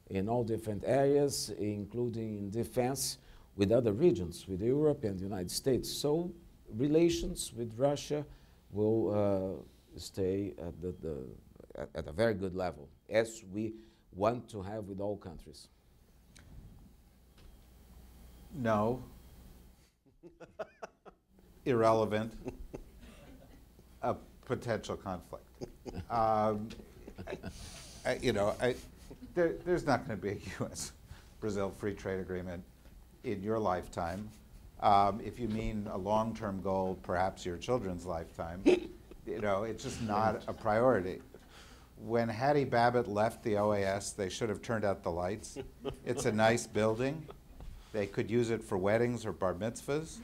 areas, including in defense, with other regions, with Europe and the United States. So relations with Russia will stay at a very good level, as we want to have with all countries. No. Irrelevant. A potential conflict. There's not going to be a U.S.-Brazil free trade agreement in your lifetime. If you mean a long-term goal, perhaps your children's lifetime, it's just not a priority. When Hattie Babbitt left the OAS, they should have turned out the lights. It's a nice building. They could use it for weddings or bar mitzvahs.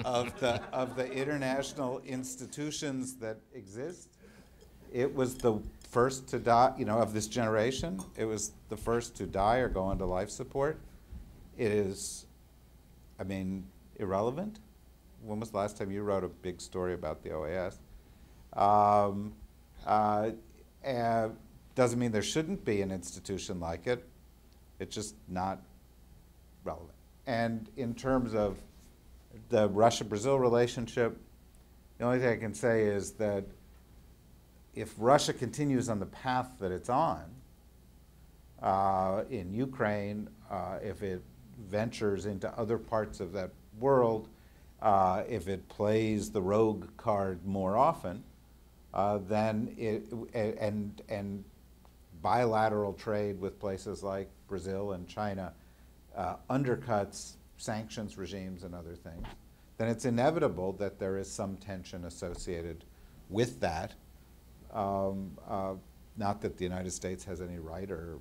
of the international institutions that exist, it was the first to die, of this generation. It was the first to die or go into life support. It is, irrelevant. When was the last time you wrote a big story about the OAS? Doesn't mean there shouldn't be an institution like it. It's just not relevant. And in terms of the Russia-Brazil relationship, the only thing I can say is that if Russia continues on the path that it's on, in Ukraine, if it ventures into other parts of that world, if it plays the rogue card more often, then and bilateral trade with places like Brazil and China undercuts sanctions regimes and other things, then it's inevitable that there is some tension associated with that. Not that the United States has any right or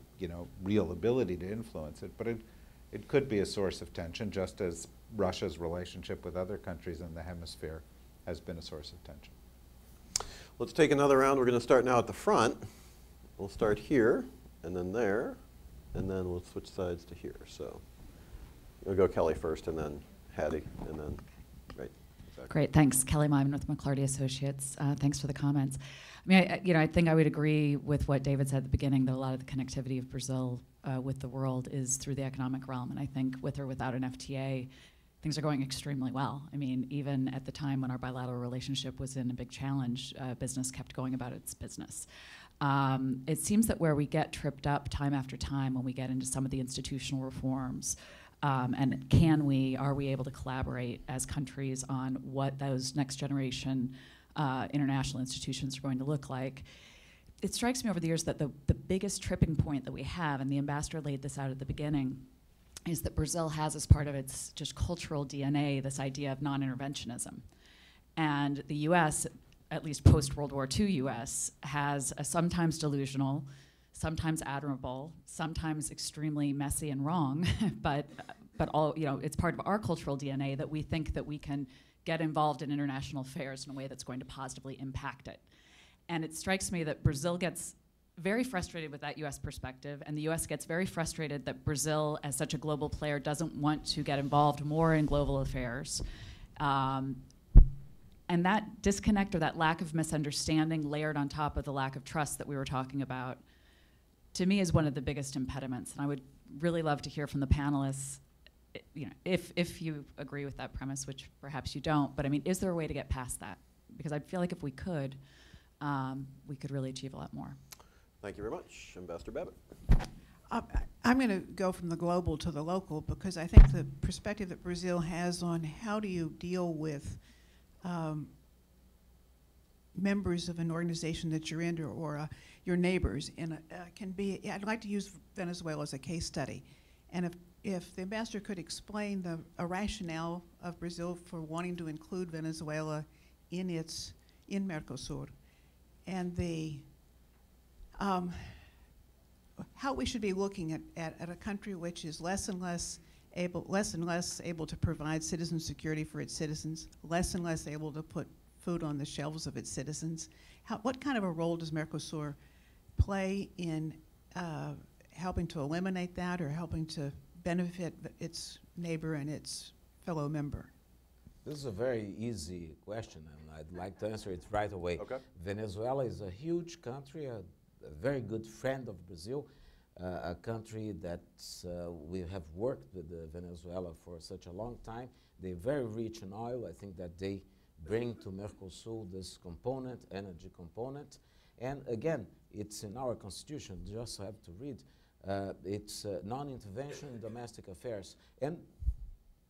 real ability to influence it, but it could be a source of tension, just as Russia's relationship with other countries in the hemisphere has been a source of tension. Let's take another round. We're going to start now at the front. We'll start here, and then there, and then we'll switch sides to here. So we'll go Kelly first, and then Hattie, and then right. Exactly. Great, thanks. Kelly Myman with McClarty Associates. Thanks for the comments. I mean, I think I would agree with what David said at the beginning, that a lot of the connectivity of Brazil with the world is through the economic realm. And I think with or without an FTA, things are going extremely well. I mean, even at the time when our bilateral relationship was in a big challenge, business kept going about its business. It seems that where we get tripped up time after time when we get into some of the institutional reforms, and are we able to collaborate as countries on what those next generation international institutions are going to look like. It strikes me over the years that the biggest tripping point that we have, and the ambassador laid this out at the beginning, is that Brazil has as part of its just cultural DNA this idea of non-interventionism. And the US, at least post-World War II US, has a sometimes delusional, sometimes admirable, sometimes extremely messy and wrong, but all, it's part of our cultural DNA that we think that we can get involved in international affairs in a way that's going to positively impact it. And it strikes me that Brazil gets very frustrated with that US perspective, and the US gets very frustrated that Brazil, as such a global player, doesn't want to get involved more in global affairs. And that disconnect or that lack of misunderstanding layered on top of the lack of trust that we were talking about, to me, is one of the biggest impediments. And I would really love to hear from the panelists, if you agree with that premise, which perhaps you don't, but I mean, is there a way to get past that? Because I feel like if we could really achieve a lot more. Thank you very much. Ambassador Babbitt. I'm going to go from the global to the local, because I think the perspective that Brazil has on how do you deal with members of an organization that you're in or your neighbors can be, I'd like to use Venezuela as a case study. And if the ambassador could explain a rationale of Brazil for wanting to include Venezuela in Mercosur, and how we should be looking at a country which is less and less able to provide citizen security for its citizens, less and less able to put food on the shelves of its citizens. What kind of a role does Mercosur play in helping to eliminate that or helping to benefit its neighbor and its fellow member? This is a very easy question, and I'd like to answer it right away. Okay. Venezuela is a huge country, a very good friend of Brazil, a country that we have worked with Venezuela for such a long time. They're very rich in oil. I think that they bring to Mercosur this component, energy component. And again, it's in our constitution, you just have to read. It's non-intervention in domestic affairs. And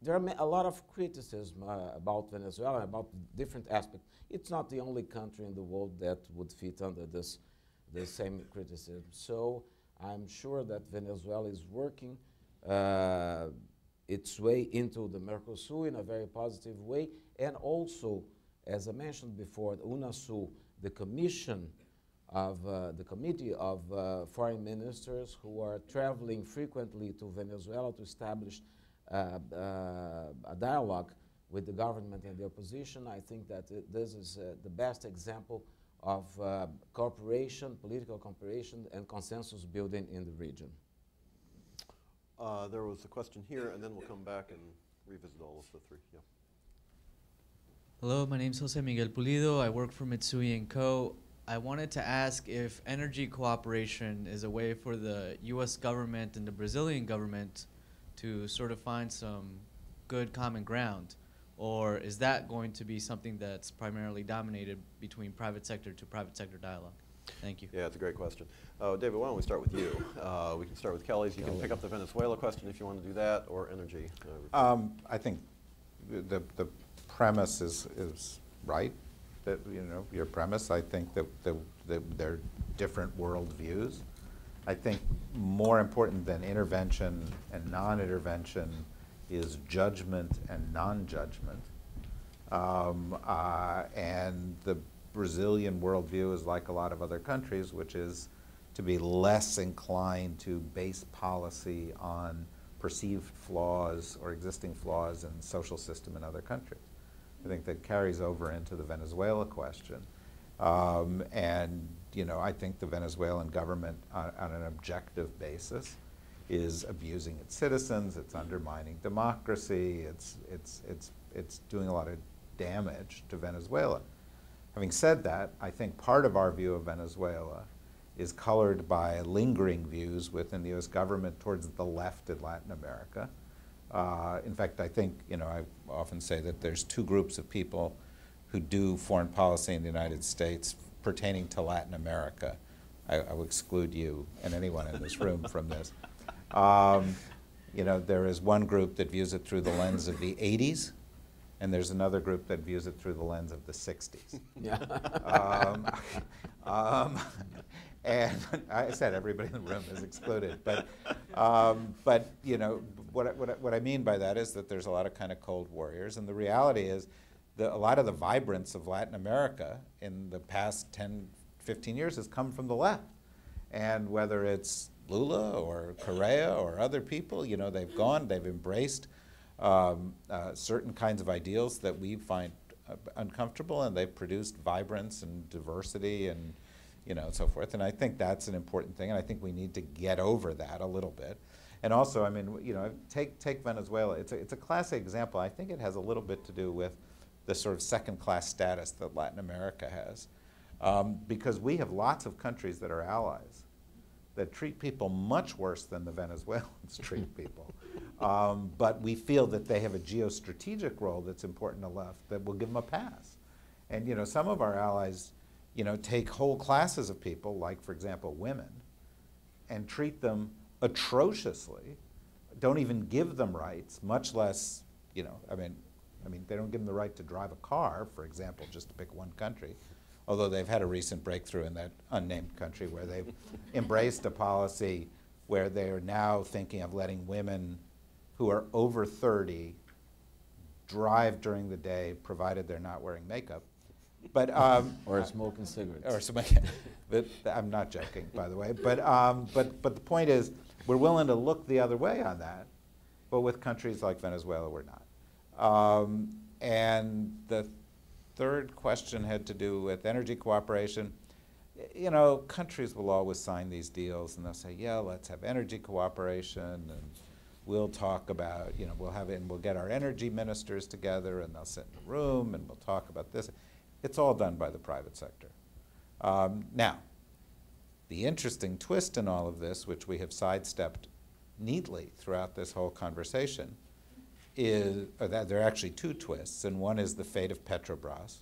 there are a lot of criticism about Venezuela, about different aspects. It's not the only country in the world that would fit under the same criticism. So I'm sure that Venezuela is working its way into the Mercosur in a very positive way. And also, as I mentioned before, the UNASUR, the commission of the Committee of Foreign Ministers who are traveling frequently to Venezuela to establish a dialogue with the government and the opposition. I think that this is the best example of cooperation, political cooperation, and consensus building in the region. There was a question here, and then we'll come back and revisit all of the three. Yeah. Hello, my name is Jose Miguel Pulido. I work for Mitsui & Co. I wanted to ask if energy cooperation is a way for the U.S. government and the Brazilian government to sort of find some good common ground, or is that going to be something that's primarily dominated between private sector to private sector dialogue? Thank you. Yeah, it's a great question. David, why don't we start with you? We can start with Kelly's. You can pick up the Venezuela question if you want to do that, or energy. I think the premise is right. That, you know, your premise. I think that they're different worldviews. I think more important than intervention and non-intervention is judgment and non-judgment. And the Brazilian worldview is like a lot of other countries, which is to be less inclined to base policy on perceived flaws or existing flaws in the social system in other countries. I think that carries over into the Venezuela question. And, you know, I think the Venezuelan government on an objective basis is abusing its citizens, it's undermining democracy, it's doing a lot of damage to Venezuela. Having said that, I think part of our view of Venezuela is colored by lingering views within the US government towards the left in Latin America. In fact, I think, you know, I often say that there's two groups of people who do foreign policy in the United States pertaining to Latin America. I will exclude you and anyone in this room from this. You know, there is one group that views it through the lens of the 80s, and there's another group that views it through the lens of the 60s. Yeah. And I said everybody in the room is excluded, but you know, what I mean by that is that there's a lot of kind of cold warriors, and the reality is that a lot of the vibrance of Latin America in the past 10, 15 years has come from the left. And whether it's Lula or Correa or other people, you know, they've embraced certain kinds of ideals that we find uncomfortable, and they've produced vibrance and diversity and, you know, so forth. And I think that's an important thing, and I think we need to get over that a little bit. And also, I mean, you know, take Venezuela. It's a classic example. I think it has a little bit to do with the sort of second-class status that Latin America has, because we have lots of countries that are allies that treat people much worse than the Venezuelans treat people. But we feel that they have a geostrategic role that's important to left that will give them a pass. And, you know, some of our allies, you know, take whole classes of people, like, for example, women, and treat them atrociously, don't even give them rights, much less, you know, I mean, they don't give them the right to drive a car, for example, just to pick one country, although they've had a recent breakthrough in that unnamed country where they've embraced a policy where they are now thinking of letting women who are over 30 drive during the day, provided they're not wearing makeup. But or smoking cigarettes. Or smoking. But I'm not joking, by the way. But the point is, we're willing to look the other way on that, but with countries like Venezuela, we're not. And the third question had to do with energy cooperation. You know, countries will always sign these deals, and they'll say, yeah, let's have energy cooperation, and we'll talk about, you know, we'll get our energy ministers together, and they'll sit in a room, and we'll talk about this. It's all done by the private sector. Now, the interesting twist in all of this, which we have sidestepped neatly throughout this whole conversation, is that there are actually two twists, and one is the fate of Petrobras,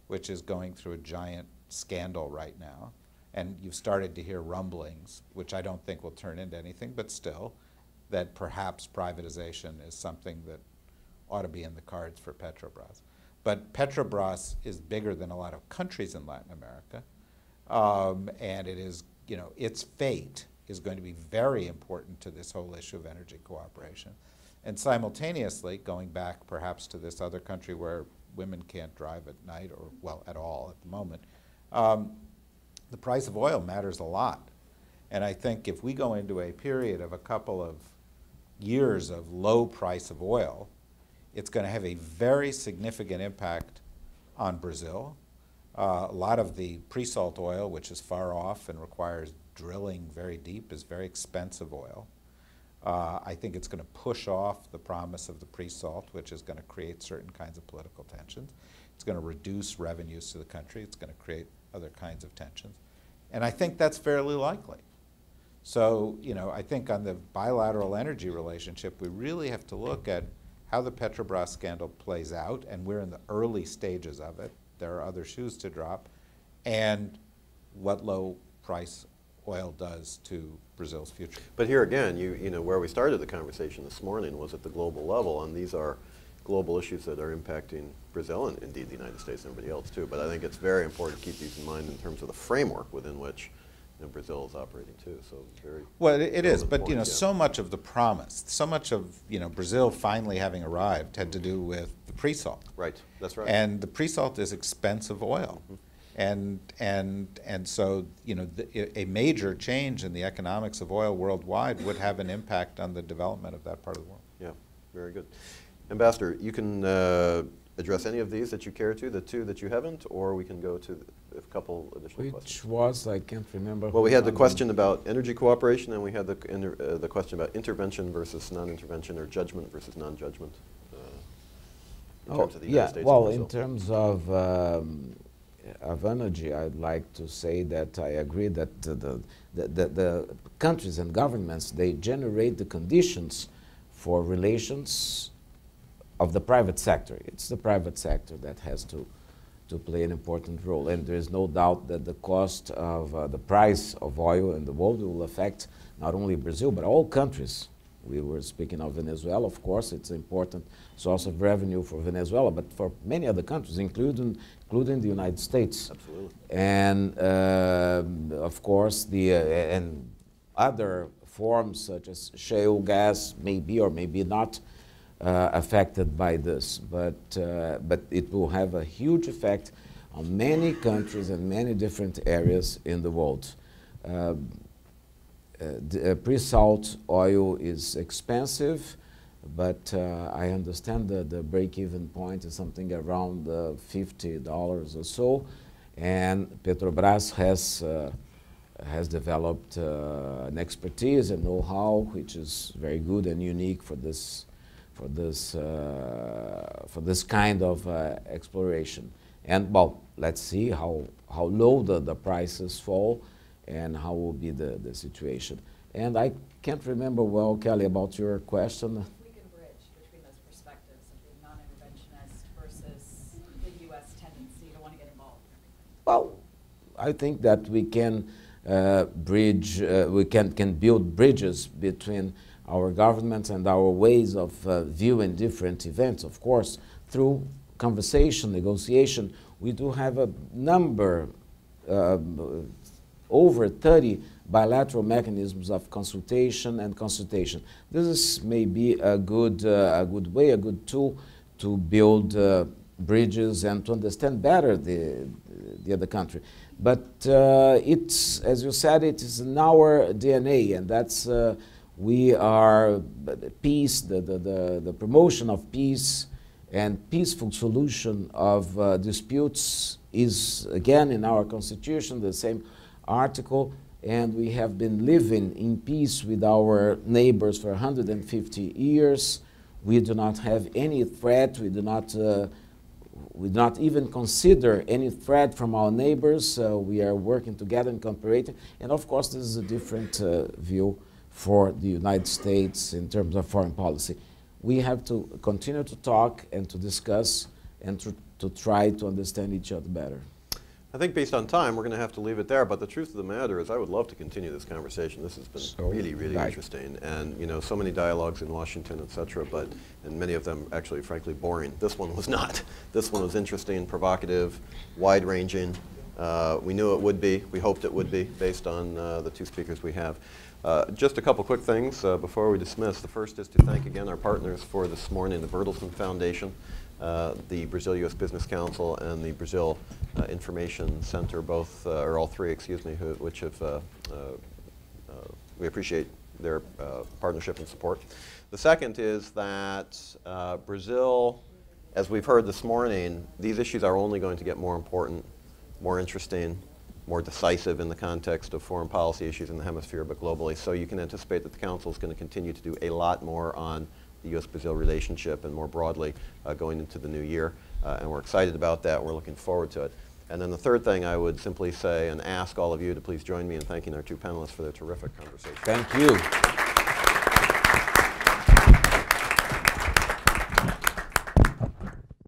which is going through a giant scandal right now. And you've started to hear rumblings, which I don't think will turn into anything, but still, that perhaps privatization is something that ought to be in the cards for Petrobras. But Petrobras is bigger than a lot of countries in Latin America, and it is, you know, its fate is going to be very important to this whole issue of energy cooperation. And simultaneously, going back perhaps to this other country where women can't drive at night, or, well, at all at the moment, the price of oil matters a lot. And I think if we go into a period of a couple of years of low price of oil, it's going to have a very significant impact on Brazil. A lot of the pre-salt oil, which is far off and requires drilling very deep, is very expensive oil. I think it's going to push off the promise of the pre-salt, which is going to create certain kinds of political tensions. It's going to reduce revenues to the country. It's going to create other kinds of tensions. And I think that's fairly likely. So, you know, I think on the bilateral energy relationship, we really have to look at how the Petrobras scandal plays out, and we're in the early stages of it. There are other shoes to drop. And what low price oil does to Brazil's future. But here again, you know, where we started the conversation this morning was at the global level, and these are global issues that are impacting Brazil and indeed the United States and everybody else too. But I think it's very important to keep these in mind in terms of the framework within which, you know, Brazil is operating too. So it's very well, it is. But you know, yeah. so much of the promise, so much of Brazil finally having arrived had to do with the pre-salt. Right. That's right. And the pre-salt is expensive oil. Mm-hmm. And so, you know, a major change in the economics of oil worldwide would have an impact on the development of that part of the world. Yeah, very good. Ambassador, you can address any of these that you care to, the two that you haven't, or we can go to a couple additional questions. Which was, I can't remember. Well, we had the question about energy cooperation, and we had the question about intervention versus non-intervention, or judgment versus non-judgment in terms of the United States well, and in Brazil. terms of energy, I'd like to say that I agree that the countries and governments, they generate the conditions for relations of the private sector. It's the private sector that has to play an important role. And there is no doubt that the cost of the price of oil in the world will affect not only Brazil, but all countries. We were speaking of Venezuela, of course. It's an important source of revenue for Venezuela, but for many other countries, including the United States. Absolutely. And of course, and other forms such as shale gas may be or may be not affected by this, but it will have a huge effect on many countries and many different areas in the world. Pre-salt oil is expensive, but I understand that the break-even point is something around $50 or so, and Petrobras has developed an expertise and know-how which is very good and unique for this kind of exploration. And well, let's see how low the prices fall and how will be the situation. And I can't remember well, Kelly, about your question. We can bridge between those perspectives of being non-interventionist versus the U.S. tendency to want to get involved. Well, I think that we can bridge, we can build bridges between our governments and our ways of viewing different events, of course, through conversation, negotiation. We do have a number, over 30 bilateral mechanisms of consultation and consultation. This is maybe a good way, a good tool to build bridges and to understand better the other country. But it's, as you said, it is in our DNA, and that's we are peace, the promotion of peace and peaceful solution of disputes is again in our constitution, the same article, and we have been living in peace with our neighbors for 150 years. We do not have any threat. We do not even consider any threat from our neighbors. We are working together and cooperating. And of course, this is a different view for the United States in terms of foreign policy. We have to continue to talk and to discuss and to try to understand each other better. I think based on time, we're going to have to leave it there, but the truth of the matter is I would love to continue this conversation. This has been really, really interesting, and you know, so many dialogues in Washington, et cetera, and many of them actually, frankly, boring. This one was not. This one was interesting, provocative, wide-ranging. We knew it would be. We hoped it would be, based on the two speakers we have. Just a couple quick things before we dismiss. The first is to thank again our partners for this morning, the Bertelsmann Foundation, the Brazil-U.S. Business Council, and the Brazil Information Center, both, or all three, excuse me, which have, we appreciate their partnership and support. The second is that Brazil, as we've heard this morning, these issues are only going to get more important, more interesting, more decisive in the context of foreign policy issues in the hemisphere, but globally. So you can anticipate that the Council is going to continue to do a lot more on the U.S.-Brazil relationship and more broadly going into the new year. And we're excited about that. We're looking forward to it. And then the third thing I would simply say and ask all of you to please join me in thanking our two panelists for their terrific conversation. Thank you.